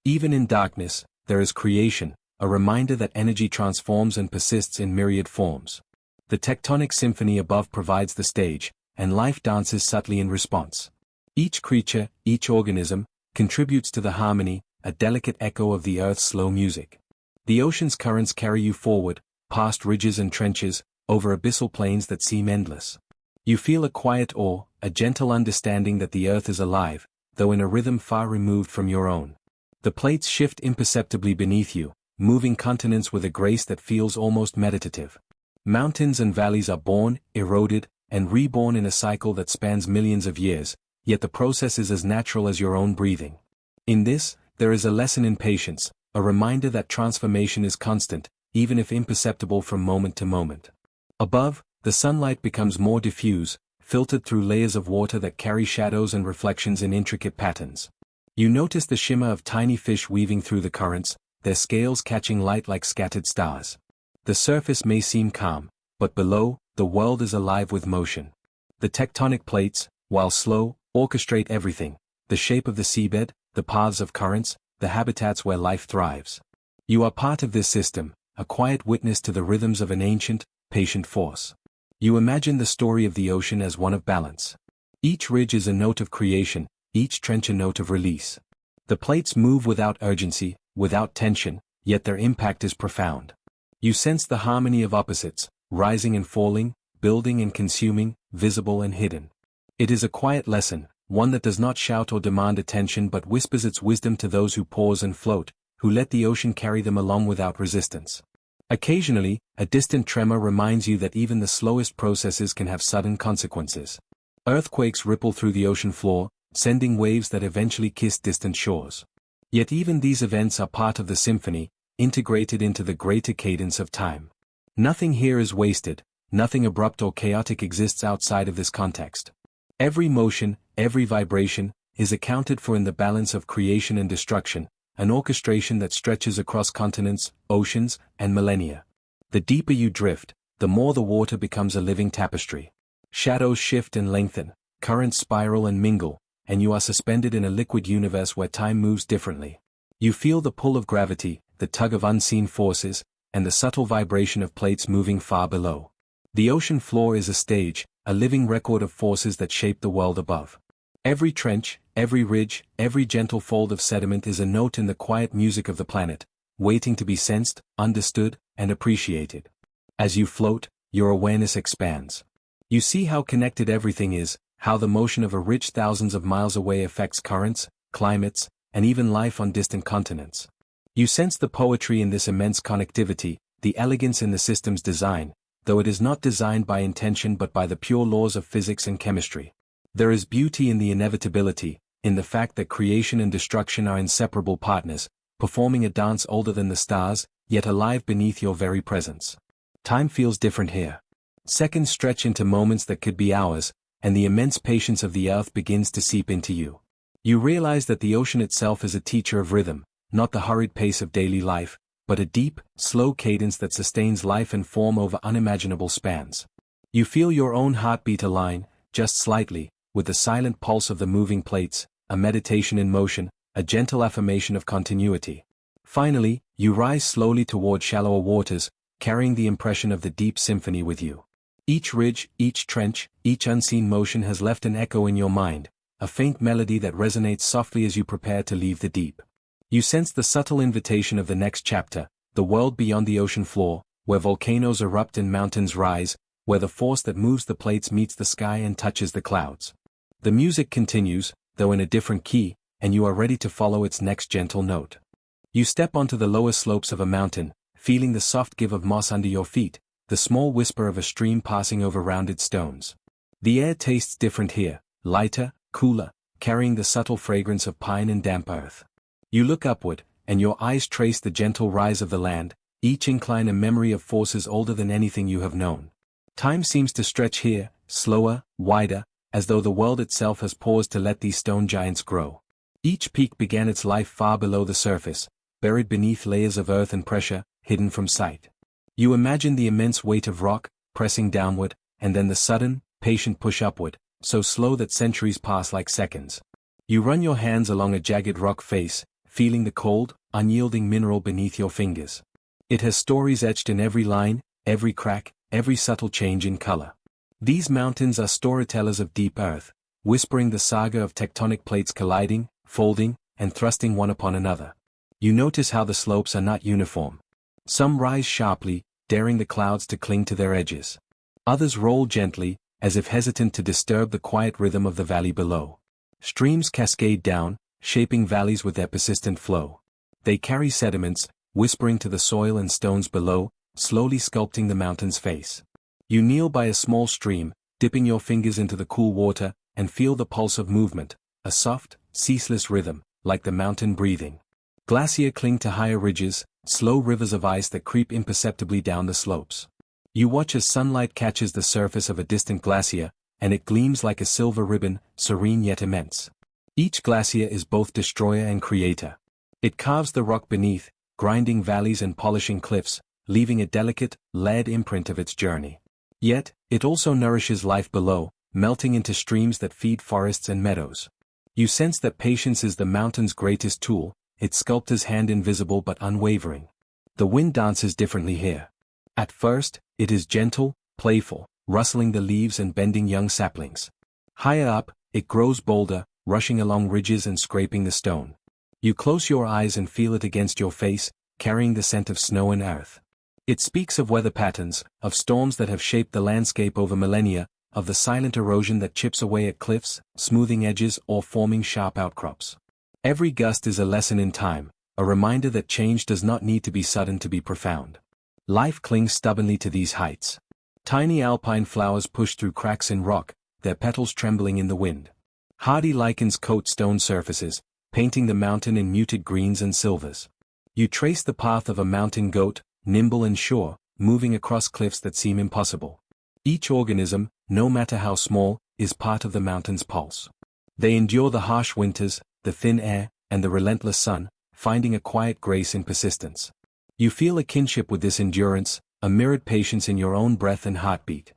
Even in darkness, there is creation, a reminder that energy transforms and persists in myriad forms. The tectonic symphony above provides the stage, and life dances subtly in response. Each creature, each organism, contributes to the harmony, a delicate echo of the Earth's slow music. The ocean's currents carry you forward, past ridges and trenches, over abyssal plains that seem endless. You feel a quiet awe, a gentle understanding that the Earth is alive, though in a rhythm far removed from your own. The plates shift imperceptibly beneath you, moving continents with a grace that feels almost meditative. Mountains and valleys are born, eroded, and reborn in a cycle that spans millions of years, yet the process is as natural as your own breathing. In this, there is a lesson in patience, a reminder that transformation is constant, even if imperceptible from moment to moment. Above, the sunlight becomes more diffuse, filtered through layers of water that carry shadows and reflections in intricate patterns. You notice the shimmer of tiny fish weaving through the currents, their scales catching light like scattered stars. The surface may seem calm, but below, the world is alive with motion. The tectonic plates, while slow, orchestrate everything: the shape of the seabed, the paths of currents, the habitats where life thrives. You are part of this system, a quiet witness to the rhythms of an ancient, patient force. You imagine the story of the ocean as one of balance. Each ridge is a note of creation, each trench a note of release. The plates move without urgency, without tension, yet their impact is profound. You sense the harmony of opposites, rising and falling, building and consuming, visible and hidden. It is a quiet lesson, one that does not shout or demand attention but whispers its wisdom to those who pause and float, who let the ocean carry them along without resistance. Occasionally, a distant tremor reminds you that even the slowest processes can have sudden consequences. Earthquakes ripple through the ocean floor, sending waves that eventually kiss distant shores. Yet even these events are part of the symphony, integrated into the greater cadence of time. Nothing here is wasted, nothing abrupt or chaotic exists outside of this context. Every motion, every vibration, is accounted for in the balance of creation and destruction, an orchestration that stretches across continents, oceans, and millennia. The deeper you drift, the more the water becomes a living tapestry. Shadows shift and lengthen, currents spiral and mingle, and you are suspended in a liquid universe where time moves differently. You feel the pull of gravity, the tug of unseen forces, and the subtle vibration of plates moving far below. The ocean floor is a stage, a living record of forces that shape the world above. Every trench, every ridge, every gentle fold of sediment is a note in the quiet music of the planet, waiting to be sensed, understood, and appreciated. As you float, your awareness expands. You see how connected everything is, how the motion of a ridge thousands of miles away affects currents, climates, and even life on distant continents. You sense the poetry in this immense connectivity, the elegance in the system's design, though it is not designed by intention but by the pure laws of physics and chemistry. There is beauty in the inevitability, in the fact that creation and destruction are inseparable partners, performing a dance older than the stars, yet alive beneath your very presence. Time feels different here. Seconds stretch into moments that could be hours, and the immense patience of the earth begins to seep into you. You realize that the ocean itself is a teacher of rhythm, not the hurried pace of daily life, but a deep, slow cadence that sustains life and form over unimaginable spans. You feel your own heartbeat align, just slightly, with the silent pulse of the moving plates, a meditation in motion, a gentle affirmation of continuity. Finally, you rise slowly toward shallower waters, carrying the impression of the deep symphony with you. Each ridge, each trench, each unseen motion has left an echo in your mind, a faint melody that resonates softly as you prepare to leave the deep. You sense the subtle invitation of the next chapter, the world beyond the ocean floor, where volcanoes erupt and mountains rise, where the force that moves the plates meets the sky and touches the clouds. The music continues, though in a different key, and you are ready to follow its next gentle note. You step onto the lower slopes of a mountain, feeling the soft give of moss under your feet, the small whisper of a stream passing over rounded stones. The air tastes different here, lighter, cooler, carrying the subtle fragrance of pine and damp earth. You look upward, and your eyes trace the gentle rise of the land, each incline a memory of forces older than anything you have known. Time seems to stretch here, slower, wider, as though the world itself has paused to let these stone giants grow. Each peak began its life far below the surface, buried beneath layers of earth and pressure, hidden from sight. You imagine the immense weight of rock, pressing downward, and then the sudden, patient push upward, so slow that centuries pass like seconds. You run your hands along a jagged rock face, feeling the cold, unyielding mineral beneath your fingers. It has stories etched in every line, every crack, every subtle change in color. These mountains are storytellers of deep earth, whispering the saga of tectonic plates colliding, folding, and thrusting one upon another. You notice how the slopes are not uniform. Some rise sharply, daring the clouds to cling to their edges. Others roll gently, as if hesitant to disturb the quiet rhythm of the valley below. Streams cascade down, shaping valleys with their persistent flow. They carry sediments, whispering to the soil and stones below, slowly sculpting the mountain's face. You kneel by a small stream, dipping your fingers into the cool water, and feel the pulse of movement, a soft, ceaseless rhythm, like the mountain breathing. Glacier cling to higher ridges, slow rivers of ice that creep imperceptibly down the slopes. You watch as sunlight catches the surface of a distant glacier, and it gleams like a silver ribbon, serene yet immense. Each glacier is both destroyer and creator. It carves the rock beneath, grinding valleys and polishing cliffs, leaving a delicate, layered imprint of its journey. Yet, it also nourishes life below, melting into streams that feed forests and meadows. You sense that patience is the mountain's greatest tool, its sculptor's hand invisible but unwavering. The wind dances differently here. At first, it is gentle, playful, rustling the leaves and bending young saplings. Higher up, it grows bolder, rushing along ridges and scraping the stone. You close your eyes and feel it against your face, carrying the scent of snow and earth. It speaks of weather patterns, of storms that have shaped the landscape over millennia, of the silent erosion that chips away at cliffs, smoothing edges or forming sharp outcrops. Every gust is a lesson in time, a reminder that change does not need to be sudden to be profound. Life clings stubbornly to these heights. Tiny alpine flowers push through cracks in rock, their petals trembling in the wind. Hardy lichens coat stone surfaces, painting the mountain in muted greens and silvers. You trace the path of a mountain goat, nimble and sure, moving across cliffs that seem impossible. Each organism, no matter how small, is part of the mountain's pulse. They endure the harsh winters, the thin air, and the relentless sun, finding a quiet grace in persistence. You feel a kinship with this endurance, a mirrored patience in your own breath and heartbeat.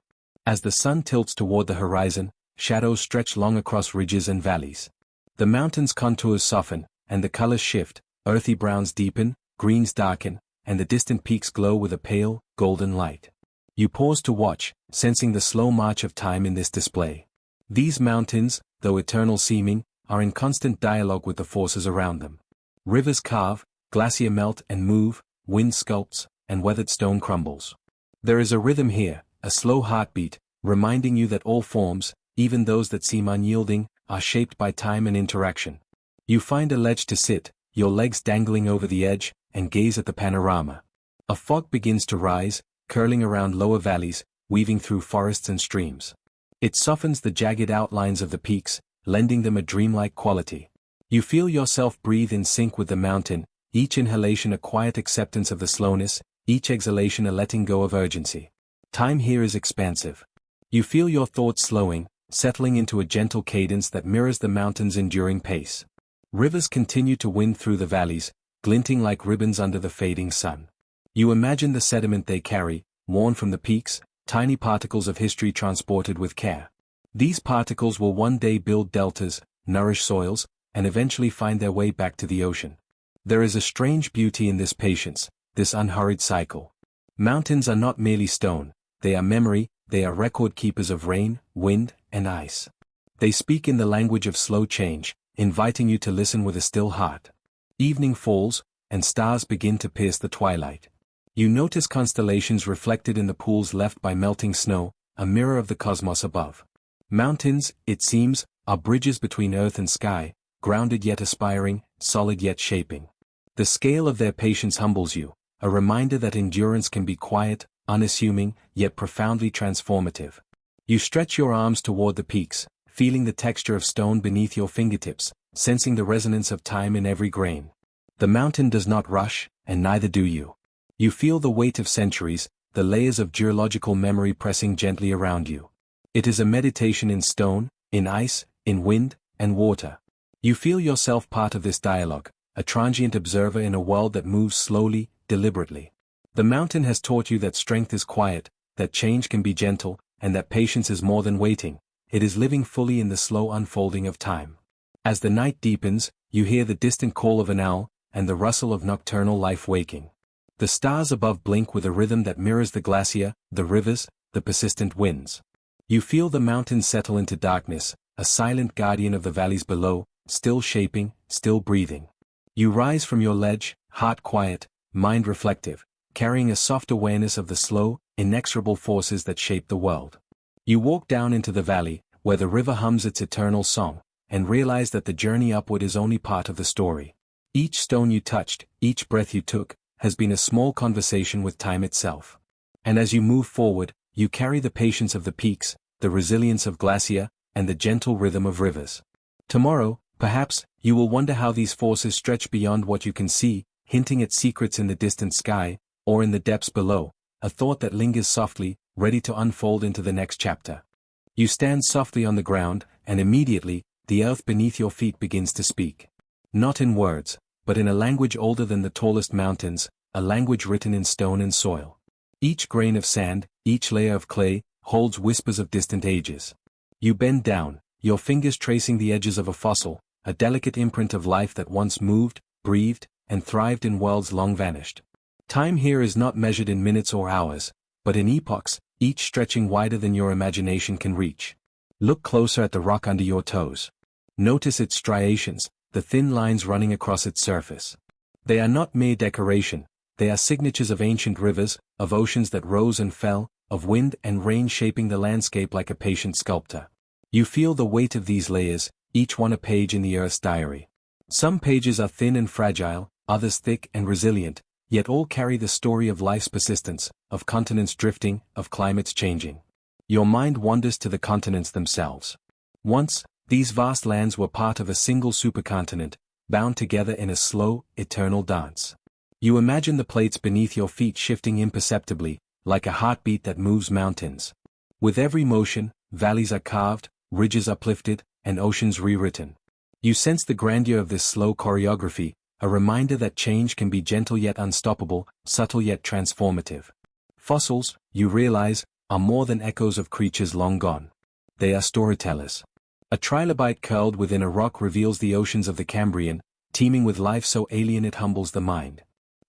As the sun tilts toward the horizon, shadows stretch long across ridges and valleys. The mountain's contours soften, and the colors shift, earthy browns deepen, greens darken, and the distant peaks glow with a pale, golden light. You pause to watch, sensing the slow march of time in this display. These mountains, though eternal seeming, are in constant dialogue with the forces around them. Rivers carve, glacier melt and move, wind sculpts, and weathered stone crumbles. There is a rhythm here, a slow heartbeat, reminding you that all forms, even those that seem unyielding, are shaped by time and interaction. You find a ledge to sit, your legs dangling over the edge, and gaze at the panorama. A fog begins to rise, curling around lower valleys, weaving through forests and streams. It softens the jagged outlines of the peaks, lending them a dreamlike quality. You feel yourself breathe in sync with the mountain, each inhalation a quiet acceptance of the slowness, each exhalation a letting go of urgency. Time here is expansive. You feel your thoughts slowing, settling into a gentle cadence that mirrors the mountain's enduring pace. Rivers continue to wind through the valleys, glinting like ribbons under the fading sun. You imagine the sediment they carry, worn from the peaks, tiny particles of history transported with care. These particles will one day build deltas, nourish soils, and eventually find their way back to the ocean. There is a strange beauty in this patience, this unhurried cycle. Mountains are not merely stone, they are memory, they are record keepers of rain, wind, and ice. They speak in the language of slow change, inviting you to listen with a still heart. Evening falls, and stars begin to pierce the twilight. You notice constellations reflected in the pools left by melting snow, a mirror of the cosmos above. Mountains, it seems, are bridges between earth and sky, grounded yet aspiring, solid yet shaping. The scale of their patience humbles you, a reminder that endurance can be quiet, unassuming, yet profoundly transformative. You stretch your arms toward the peaks, feeling the texture of stone beneath your fingertips, sensing the resonance of time in every grain. The mountain does not rush, and neither do you. You feel the weight of centuries, the layers of geological memory pressing gently around you. It is a meditation in stone, in ice, in wind, and water. You feel yourself part of this dialogue, a transient observer in a world that moves slowly, deliberately. The mountain has taught you that strength is quiet, that change can be gentle, and that patience is more than waiting. It is living fully in the slow unfolding of time. As the night deepens, you hear the distant call of an owl, and the rustle of nocturnal life waking. The stars above blink with a rhythm that mirrors the glacier, the rivers, the persistent winds. You feel the mountain settle into darkness, a silent guardian of the valleys below, still shaping, still breathing. You rise from your ledge, heart quiet, mind reflective, carrying a soft awareness of the slow, inexorable forces that shape the world. You walk down into the valley, where the river hums its eternal song, and realize that the journey upward is only part of the story. Each stone you touched, each breath you took, has been a small conversation with time itself. And as you move forward, you carry the patience of the peaks, the resilience of glacier, and the gentle rhythm of rivers. Tomorrow, perhaps, you will wonder how these forces stretch beyond what you can see, hinting at secrets in the distant sky, or in the depths below, a thought that lingers softly, ready to unfold into the next chapter. You stand softly on the ground, and immediately, the earth beneath your feet begins to speak. Not in words, but in a language older than the tallest mountains, a language written in stone and soil. Each grain of sand, each layer of clay, holds whispers of distant ages. You bend down, your fingers tracing the edges of a fossil, a delicate imprint of life that once moved, breathed, and thrived in worlds long vanished. Time here is not measured in minutes or hours, but in epochs, each stretching wider than your imagination can reach. Look closer at the rock under your toes. Notice its striations, the thin lines running across its surface. They are not mere decoration, they are signatures of ancient rivers, of oceans that rose and fell, of wind and rain shaping the landscape like a patient sculptor. You feel the weight of these layers, each one a page in the Earth's diary. Some pages are thin and fragile, others thick and resilient, yet all carry the story of life's persistence, of continents drifting, of climates changing. Your mind wanders to the continents themselves. Once, these vast lands were part of a single supercontinent, bound together in a slow, eternal dance. You imagine the plates beneath your feet shifting imperceptibly, like a heartbeat that moves mountains. With every motion, valleys are carved, ridges uplifted, and oceans rewritten. You sense the grandeur of this slow choreography, a reminder that change can be gentle yet unstoppable, subtle yet transformative. Fossils, you realize, are more than echoes of creatures long gone. They are storytellers. A trilobite curled within a rock reveals the oceans of the Cambrian, teeming with life so alien it humbles the mind.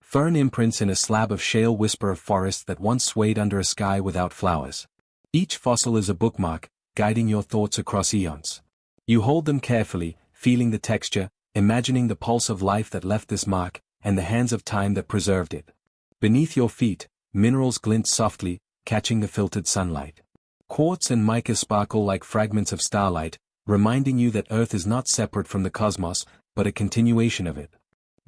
Fern imprints in a slab of shale whisper of forests that once swayed under a sky without flowers. Each fossil is a bookmark, guiding your thoughts across eons. You hold them carefully, feeling the texture, imagining the pulse of life that left this mark, and the hands of time that preserved it. Beneath your feet, minerals glint softly, catching the filtered sunlight. Quartz and mica sparkle like fragments of starlight, reminding you that Earth is not separate from the cosmos, but a continuation of it.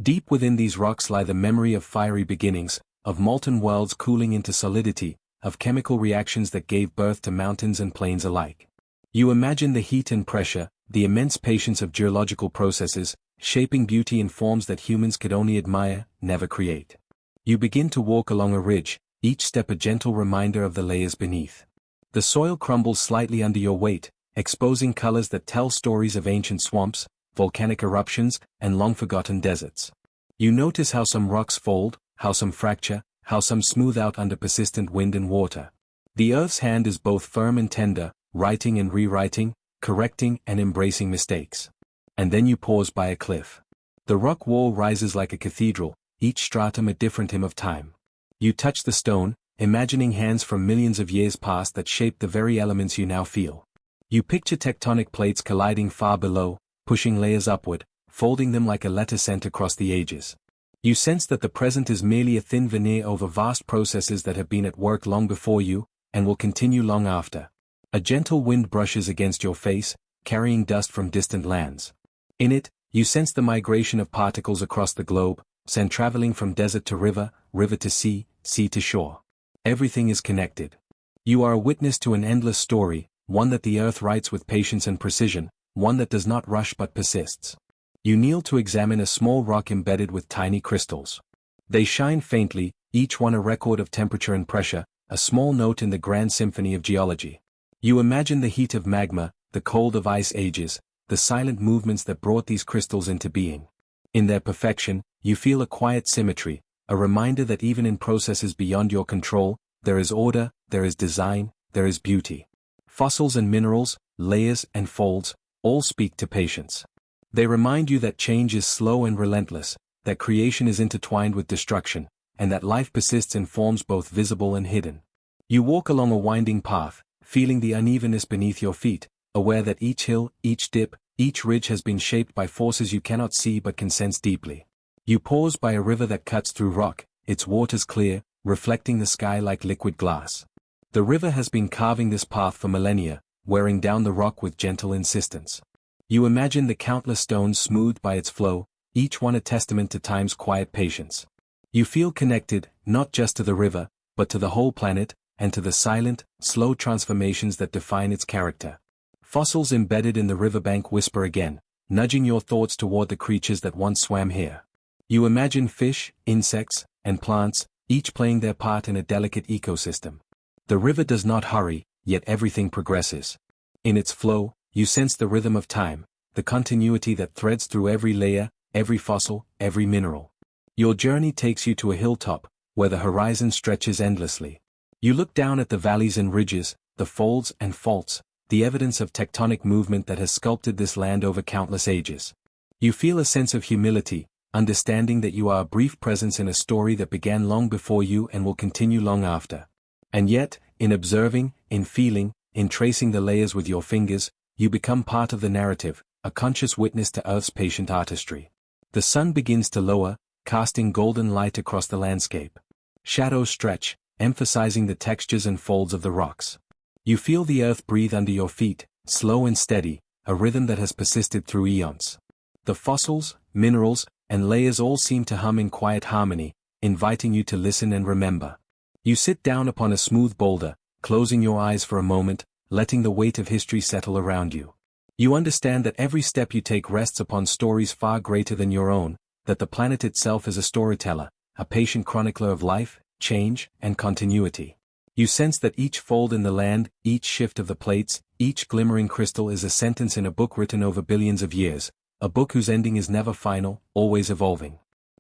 Deep within these rocks lie the memory of fiery beginnings, of molten worlds cooling into solidity, of chemical reactions that gave birth to mountains and plains alike. You imagine the heat and pressure, the immense patience of geological processes, shaping beauty in forms that humans could only admire, never create. You begin to walk along a ridge, each step a gentle reminder of the layers beneath. The soil crumbles slightly under your weight, exposing colors that tell stories of ancient swamps, volcanic eruptions, and long-forgotten deserts. You notice how some rocks fold, how some fracture, how some smooth out under persistent wind and water. The Earth's hand is both firm and tender, writing and rewriting, correcting and embracing mistakes. And then you pause by a cliff. The rock wall rises like a cathedral, each stratum a different hymn of time. You touch the stone, imagining hands from millions of years past that shaped the very elements you now feel. You picture tectonic plates colliding far below, pushing layers upward, folding them like a letter sent across the ages. You sense that the present is merely a thin veneer over vast processes that have been at work long before you, and will continue long after. A gentle wind brushes against your face, carrying dust from distant lands. In it, you sense the migration of particles across the globe, sand traveling from desert to river, river to sea, sea to shore. Everything is connected. You are a witness to an endless story, one that the Earth writes with patience and precision, one that does not rush but persists. You kneel to examine a small rock embedded with tiny crystals. They shine faintly, each one a record of temperature and pressure, a small note in the grand symphony of geology. You imagine the heat of magma, the cold of ice ages, the silent movements that brought these crystals into being. In their perfection, you feel a quiet symmetry, a reminder that even in processes beyond your control, there is order, there is design, there is beauty. Fossils and minerals, layers and folds, all speak to patience. They remind you that change is slow and relentless, that creation is intertwined with destruction, and that life persists in forms both visible and hidden. You walk along a winding path, feeling the unevenness beneath your feet, aware that each hill, each dip, each ridge has been shaped by forces you cannot see but can sense deeply. You pause by a river that cuts through rock, its waters clear, reflecting the sky like liquid glass. The river has been carving this path for millennia, wearing down the rock with gentle insistence. You imagine the countless stones smoothed by its flow, each one a testament to time's quiet patience. You feel connected, not just to the river, but to the whole planet, and to the silent, slow transformations that define its character. Fossils embedded in the riverbank whisper again, nudging your thoughts toward the creatures that once swam here. You imagine fish, insects, and plants, each playing their part in a delicate ecosystem. The river does not hurry, yet everything progresses. In its flow, you sense the rhythm of time, the continuity that threads through every layer, every fossil, every mineral. Your journey takes you to a hilltop, where the horizon stretches endlessly. You look down at the valleys and ridges, the folds and faults, the evidence of tectonic movement that has sculpted this land over countless ages. You feel a sense of humility, understanding that you are a brief presence in a story that began long before you and will continue long after. And yet, in observing, in feeling, in tracing the layers with your fingers, you become part of the narrative, a conscious witness to Earth's patient artistry. The sun begins to lower, casting golden light across the landscape. Shadows stretch, emphasizing the textures and folds of the rocks. You feel the earth breathe under your feet, slow and steady, a rhythm that has persisted through eons. The fossils, minerals, and layers all seem to hum in quiet harmony, inviting you to listen and remember. You sit down upon a smooth boulder, closing your eyes for a moment, letting the weight of history settle around you. You understand that every step you take rests upon stories far greater than your own, that the planet itself is a storyteller, a patient chronicler of life, change, and continuity. You sense that each fold in the land, each shift of the plates, each glimmering crystal is a sentence in a book written over billions of years, a book whose ending is never final, always evolving.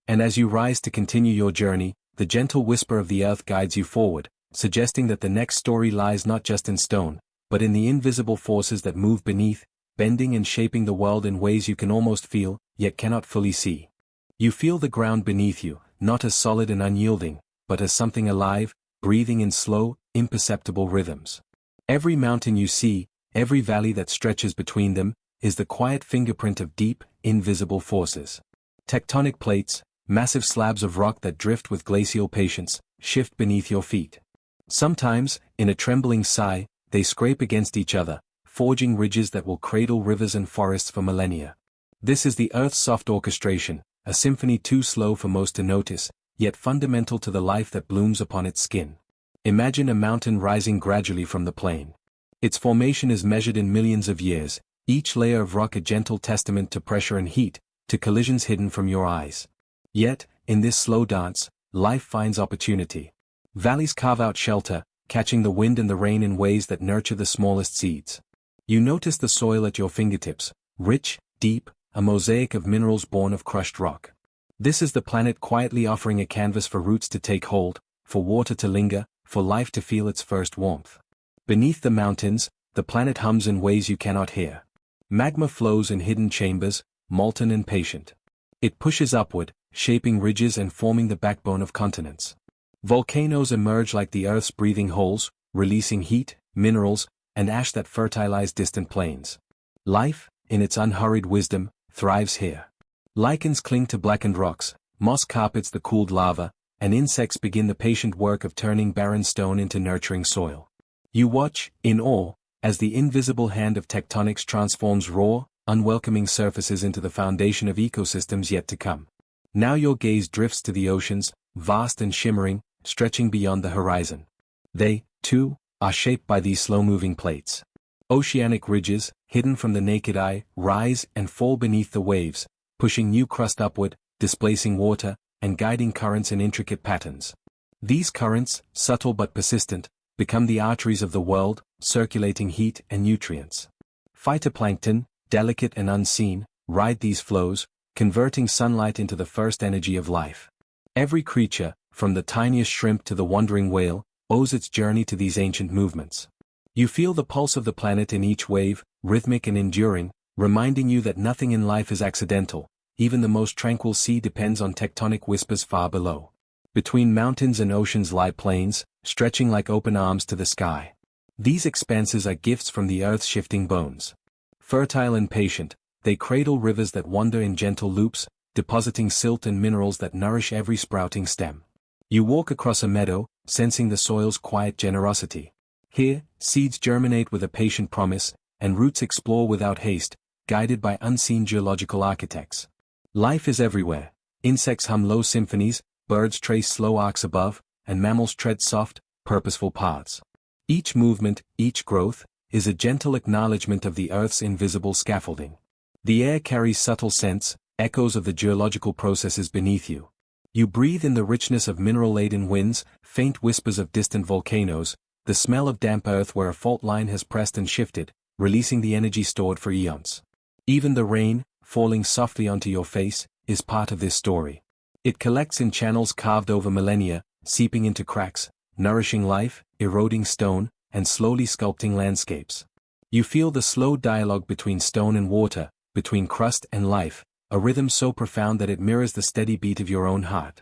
And as you rise to continue your journey, the gentle whisper of the earth guides you forward, suggesting that the next story lies not just in stone, but in the invisible forces that move beneath, bending and shaping the world in ways you can almost feel, yet cannot fully see. You feel the ground beneath you, not as solid and unyielding, but as something alive, breathing in slow, imperceptible rhythms. Every mountain you see, every valley that stretches between them, is the quiet fingerprint of deep, invisible forces. Tectonic plates, massive slabs of rock that drift with glacial patience, shift beneath your feet. Sometimes, in a trembling sigh, they scrape against each other, forging ridges that will cradle rivers and forests for millennia. This is the Earth's soft orchestration, a symphony too slow for most to notice, yet fundamental to the life that blooms upon its skin. Imagine a mountain rising gradually from the plain. Its formation is measured in millions of years, each layer of rock a gentle testament to pressure and heat, to collisions hidden from your eyes. Yet, in this slow dance, life finds opportunity. Valleys carve out shelter, catching the wind and the rain in ways that nurture the smallest seeds. You notice the soil at your fingertips, rich, deep, a mosaic of minerals born of crushed rock. This is the planet quietly offering a canvas for roots to take hold, for water to linger, for life to feel its first warmth. Beneath the mountains, the planet hums in ways you cannot hear. Magma flows in hidden chambers, molten and patient. It pushes upward, shaping ridges and forming the backbone of continents. Volcanoes emerge like the Earth's breathing holes, releasing heat, minerals, and ash that fertilize distant plains. Life, in its unhurried wisdom, thrives here. Lichens cling to blackened rocks, moss carpets the cooled lava, and insects begin the patient work of turning barren stone into nurturing soil. You watch, in awe, as the invisible hand of tectonics transforms raw, unwelcoming surfaces into the foundation of ecosystems yet to come. Now your gaze drifts to the oceans, vast and shimmering, stretching beyond the horizon. They, too, are shaped by these slow-moving plates. Oceanic ridges, hidden from the naked eye, rise and fall beneath the waves, pushing new crust upward, displacing water, and guiding currents in intricate patterns. These currents, subtle but persistent, become the arteries of the world, circulating heat and nutrients. Phytoplankton, delicate and unseen, ride these flows, converting sunlight into the first energy of life. Every creature, from the tiniest shrimp to the wandering whale, owes its journey to these ancient movements. You feel the pulse of the planet in each wave, rhythmic and enduring, reminding you that nothing in life is accidental, even the most tranquil sea depends on tectonic whispers far below. Between mountains and oceans lie plains, stretching like open arms to the sky. These expanses are gifts from the Earth's shifting bones. Fertile and patient, they cradle rivers that wander in gentle loops, depositing silt and minerals that nourish every sprouting stem. You walk across a meadow, sensing the soil's quiet generosity. Here, seeds germinate with a patient promise, and roots explore without haste, guided by unseen geological architects. Life is everywhere. Insects hum low symphonies, birds trace slow arcs above, and mammals tread soft, purposeful paths. Each movement, each growth, is a gentle acknowledgement of the Earth's invisible scaffolding. The air carries subtle scents, echoes of the geological processes beneath you. You breathe in the richness of mineral-laden winds, faint whispers of distant volcanoes, the smell of damp earth where a fault line has pressed and shifted, releasing the energy stored for eons. Even the rain, falling softly onto your face, is part of this story. It collects in channels carved over millennia, seeping into cracks, nourishing life, eroding stone, and slowly sculpting landscapes. You feel the slow dialogue between stone and water, between crust and life, a rhythm so profound that it mirrors the steady beat of your own heart.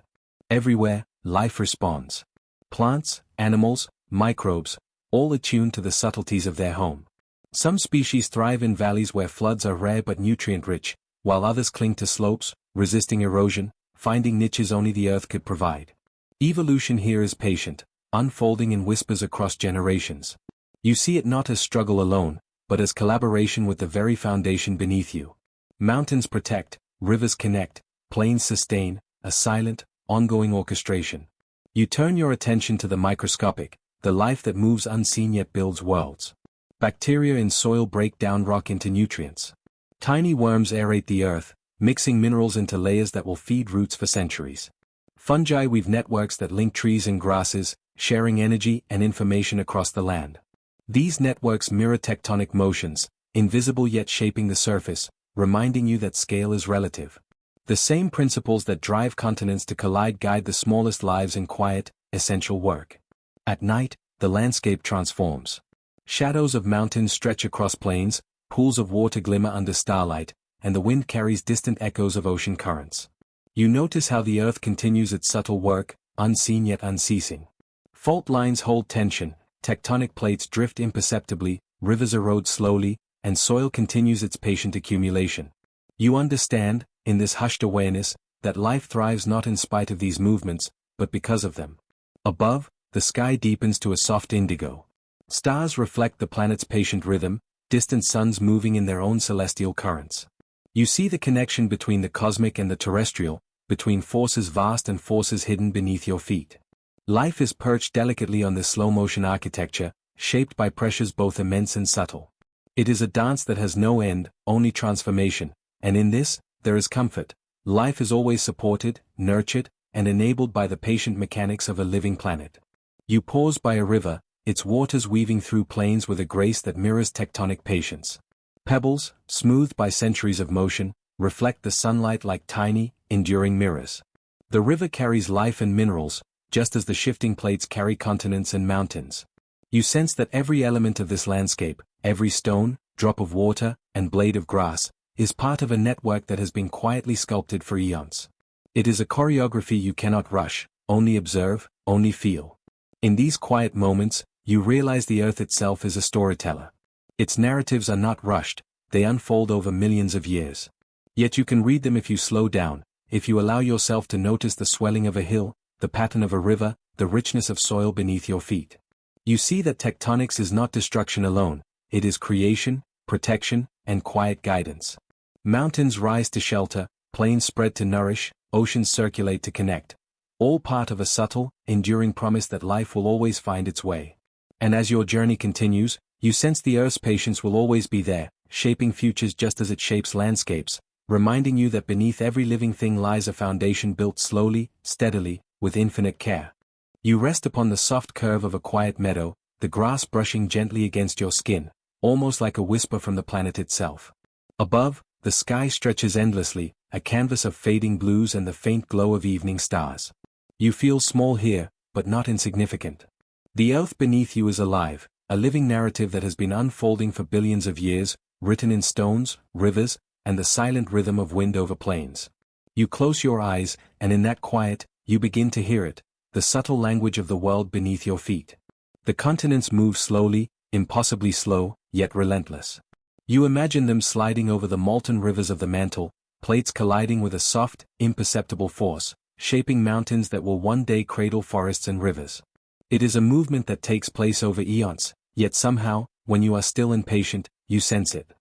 Everywhere, life responds. Plants, animals, microbes, all attuned to the subtleties of their home. Some species thrive in valleys where floods are rare but nutrient-rich, while others cling to slopes, resisting erosion, finding niches only the earth could provide. Evolution here is patient, unfolding in whispers across generations. You see it not as struggle alone, but as collaboration with the very foundation beneath you. Mountains protect, rivers connect, plains sustain, a silent, ongoing orchestration. You turn your attention to the microscopic, the life that moves unseen yet builds worlds. Bacteria in soil break down rock into nutrients. Tiny worms aerate the earth, mixing minerals into layers that will feed roots for centuries. Fungi weave networks that link trees and grasses, sharing energy and information across the land. These networks mirror tectonic motions, invisible yet shaping the surface, reminding you that scale is relative. The same principles that drive continents to collide guide the smallest lives in quiet, essential work. At night, the landscape transforms. Shadows of mountains stretch across plains, pools of water glimmer under starlight, and the wind carries distant echoes of ocean currents. You notice how the Earth continues its subtle work, unseen yet unceasing. Fault lines hold tension, tectonic plates drift imperceptibly, rivers erode slowly, and soil continues its patient accumulation. You understand, in this hushed awareness, that life thrives not in spite of these movements, but because of them. Above, the sky deepens to a soft indigo. Stars reflect the planet's patient rhythm, distant suns moving in their own celestial currents. You see the connection between the cosmic and the terrestrial, between forces vast and forces hidden beneath your feet. Life is perched delicately on this slow-motion architecture, shaped by pressures both immense and subtle. It is a dance that has no end, only transformation, and in this, there is comfort. Life is always supported, nurtured, and enabled by the patient mechanics of a living planet. You pause by a river, its waters weaving through plains with a grace that mirrors tectonic patience. Pebbles, smoothed by centuries of motion, reflect the sunlight like tiny, enduring mirrors. The river carries life and minerals, just as the shifting plates carry continents and mountains. You sense that every element of this landscape, every stone, drop of water, and blade of grass, is part of a network that has been quietly sculpted for eons. It is a choreography you cannot rush, only observe, only feel. In these quiet moments, you realize the Earth itself is a storyteller. Its narratives are not rushed, they unfold over millions of years. Yet you can read them if you slow down, if you allow yourself to notice the swelling of a hill, the pattern of a river, the richness of soil beneath your feet. You see that tectonics is not destruction alone, it is creation, protection, and quiet guidance. Mountains rise to shelter, plains spread to nourish, oceans circulate to connect. All part of a subtle, enduring promise that life will always find its way. And as your journey continues, you sense the Earth's patience will always be there, shaping futures just as it shapes landscapes, reminding you that beneath every living thing lies a foundation built slowly, steadily, with infinite care. You rest upon the soft curve of a quiet meadow, the grass brushing gently against your skin, almost like a whisper from the planet itself. Above, the sky stretches endlessly, a canvas of fading blues and the faint glow of evening stars. You feel small here, but not insignificant. The Earth beneath you is alive, a living narrative that has been unfolding for billions of years, written in stones, rivers, and the silent rhythm of wind over plains. You close your eyes, and in that quiet, you begin to hear it, the subtle language of the world beneath your feet. The continents move slowly, impossibly slow, yet relentless. You imagine them sliding over the molten rivers of the mantle, plates colliding with a soft, imperceptible force, shaping mountains that will one day cradle forests and rivers. It is a movement that takes place over eons, yet somehow, when you are still and patient, you sense it.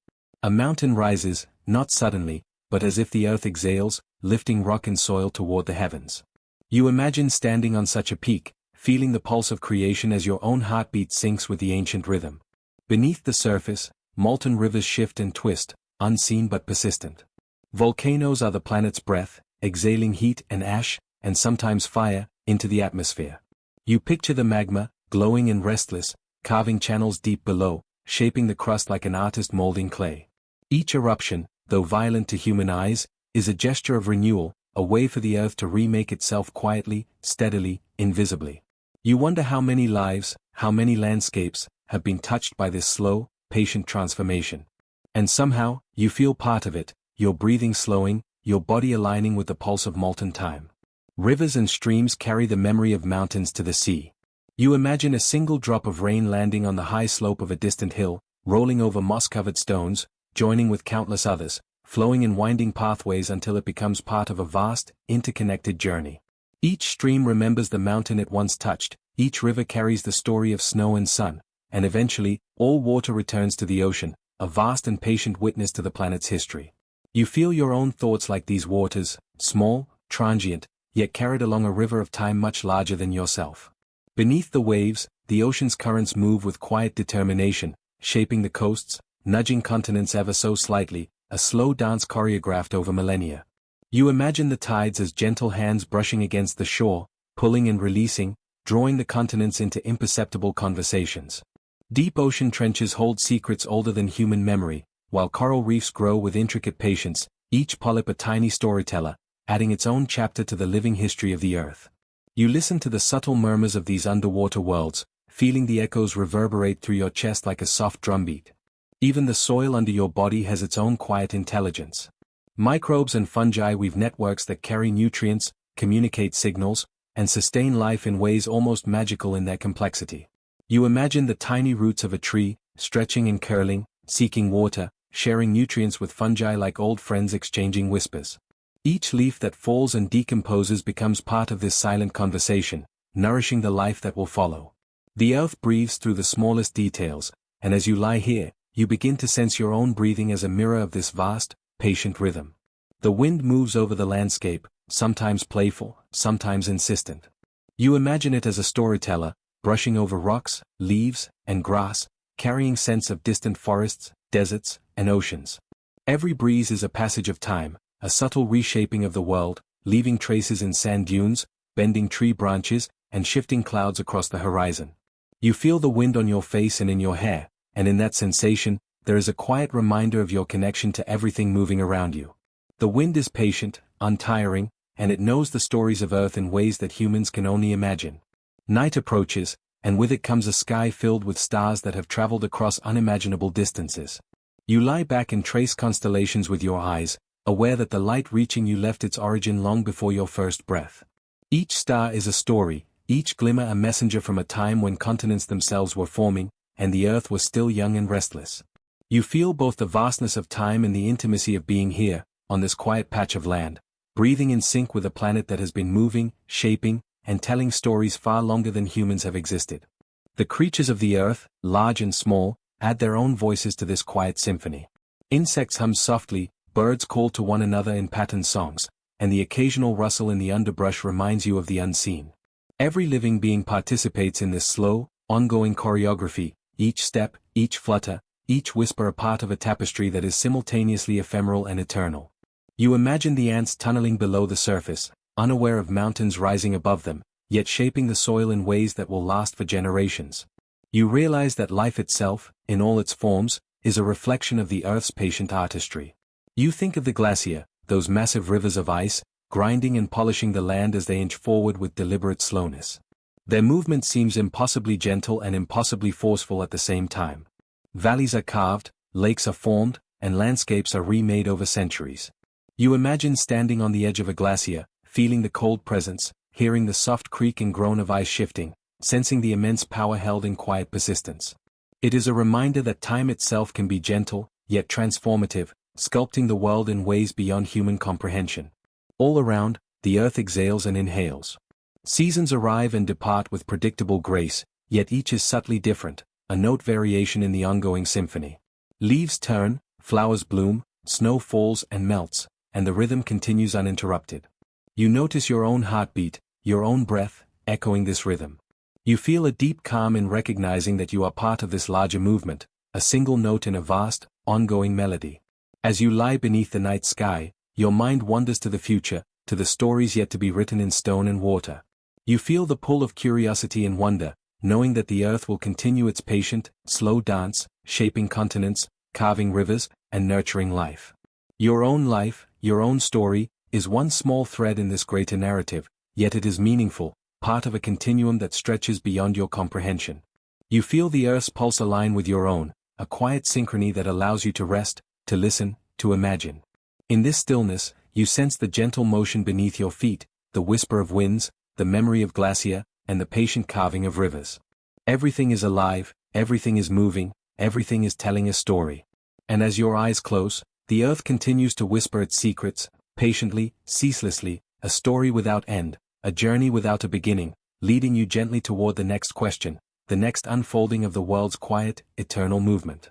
A mountain rises, not suddenly, but as if the earth exhales, lifting rock and soil toward the heavens. You imagine standing on such a peak, feeling the pulse of creation as your own heartbeat syncs with the ancient rhythm. Beneath the surface, molten rivers shift and twist, unseen but persistent. Volcanoes are the planet's breath, exhaling heat and ash, and sometimes fire, into the atmosphere. You picture the magma, glowing and restless, carving channels deep below, shaping the crust like an artist molding clay. Each eruption, though violent to human eyes, is a gesture of renewal, a way for the Earth to remake itself quietly, steadily, invisibly. You wonder how many lives, how many landscapes, have been touched by this slow, patient transformation. And somehow, you feel part of it, your breathing slowing, your body aligning with the pulse of molten time. Rivers and streams carry the memory of mountains to the sea. You imagine a single drop of rain landing on the high slope of a distant hill, rolling over moss-covered stones, joining with countless others, flowing in winding pathways until it becomes part of a vast, interconnected journey. Each stream remembers the mountain it once touched, each river carries the story of snow and sun, and eventually, all water returns to the ocean, a vast and patient witness to the planet's history. You feel your own thoughts like these waters, small, transient, yet carried along a river of time much larger than yourself. Beneath the waves, the ocean's currents move with quiet determination, shaping the coasts, nudging continents ever so slightly, a slow dance choreographed over millennia. You imagine the tides as gentle hands brushing against the shore, pulling and releasing, drawing the continents into imperceptible conversations. Deep ocean trenches hold secrets older than human memory, while coral reefs grow with intricate patience, each polyp a tiny storyteller, adding its own chapter to the living history of the Earth. You listen to the subtle murmurs of these underwater worlds, feeling the echoes reverberate through your chest like a soft drumbeat. Even the soil under your body has its own quiet intelligence. Microbes and fungi weave networks that carry nutrients, communicate signals, and sustain life in ways almost magical in their complexity. You imagine the tiny roots of a tree, stretching and curling, seeking water, sharing nutrients with fungi like old friends exchanging whispers. Each leaf that falls and decomposes becomes part of this silent conversation, nourishing the life that will follow. The earth breathes through the smallest details, and as you lie here, you begin to sense your own breathing as a mirror of this vast, patient rhythm. The wind moves over the landscape, sometimes playful, sometimes insistent. You imagine it as a storyteller, brushing over rocks, leaves, and grass, carrying scents of distant forests, deserts, and oceans. Every breeze is a passage of time, a subtle reshaping of the world, leaving traces in sand dunes, bending tree branches, and shifting clouds across the horizon. You feel the wind on your face and in your hair, and in that sensation, there is a quiet reminder of your connection to everything moving around you. The wind is patient, untiring, and it knows the stories of Earth in ways that humans can only imagine. Night approaches, and with it comes a sky filled with stars that have traveled across unimaginable distances. You lie back and trace constellations with your eyes, aware that the light reaching you left its origin long before your first breath. Each star is a story, each glimmer a messenger from a time when continents themselves were forming, and the Earth was still young and restless. You feel both the vastness of time and the intimacy of being here, on this quiet patch of land, breathing in sync with a planet that has been moving, shaping, and telling stories far longer than humans have existed. The creatures of the Earth, large and small, add their own voices to this quiet symphony. Insects hum softly, birds call to one another in patterned songs, and the occasional rustle in the underbrush reminds you of the unseen. Every living being participates in this slow, ongoing choreography, each step, each flutter, each whisper a part of a tapestry that is simultaneously ephemeral and eternal. You imagine the ants tunneling below the surface, unaware of mountains rising above them, yet shaping the soil in ways that will last for generations. You realize that life itself, in all its forms, is a reflection of the Earth's patient artistry. You think of the glacier, those massive rivers of ice, grinding and polishing the land as they inch forward with deliberate slowness. Their movement seems impossibly gentle and impossibly forceful at the same time. Valleys are carved, lakes are formed, and landscapes are remade over centuries. You imagine standing on the edge of a glacier, feeling the cold presence, hearing the soft creak and groan of ice shifting, sensing the immense power held in quiet persistence. It is a reminder that time itself can be gentle, yet transformative, sculpting the world in ways beyond human comprehension. All around, the Earth exhales and inhales. Seasons arrive and depart with predictable grace, yet each is subtly different, a note variation in the ongoing symphony. Leaves turn, flowers bloom, snow falls and melts, and the rhythm continues uninterrupted. You notice your own heartbeat, your own breath, echoing this rhythm. You feel a deep calm in recognizing that you are part of this larger movement, a single note in a vast, ongoing melody. As you lie beneath the night sky, your mind wanders to the future, to the stories yet to be written in stone and water. You feel the pull of curiosity and wonder, knowing that the Earth will continue its patient, slow dance, shaping continents, carving rivers, and nurturing life. Your own life, your own story, is one small thread in this greater narrative, yet it is meaningful, part of a continuum that stretches beyond your comprehension. You feel the Earth's pulse align with your own, a quiet synchrony that allows you to rest, to listen, to imagine. In this stillness, you sense the gentle motion beneath your feet, the whisper of winds, the memory of glacier, and the patient carving of rivers. Everything is alive, everything is moving, everything is telling a story. And as your eyes close, the Earth continues to whisper its secrets, patiently, ceaselessly, a story without end, a journey without a beginning, leading you gently toward the next question, the next unfolding of the world's quiet, eternal movement.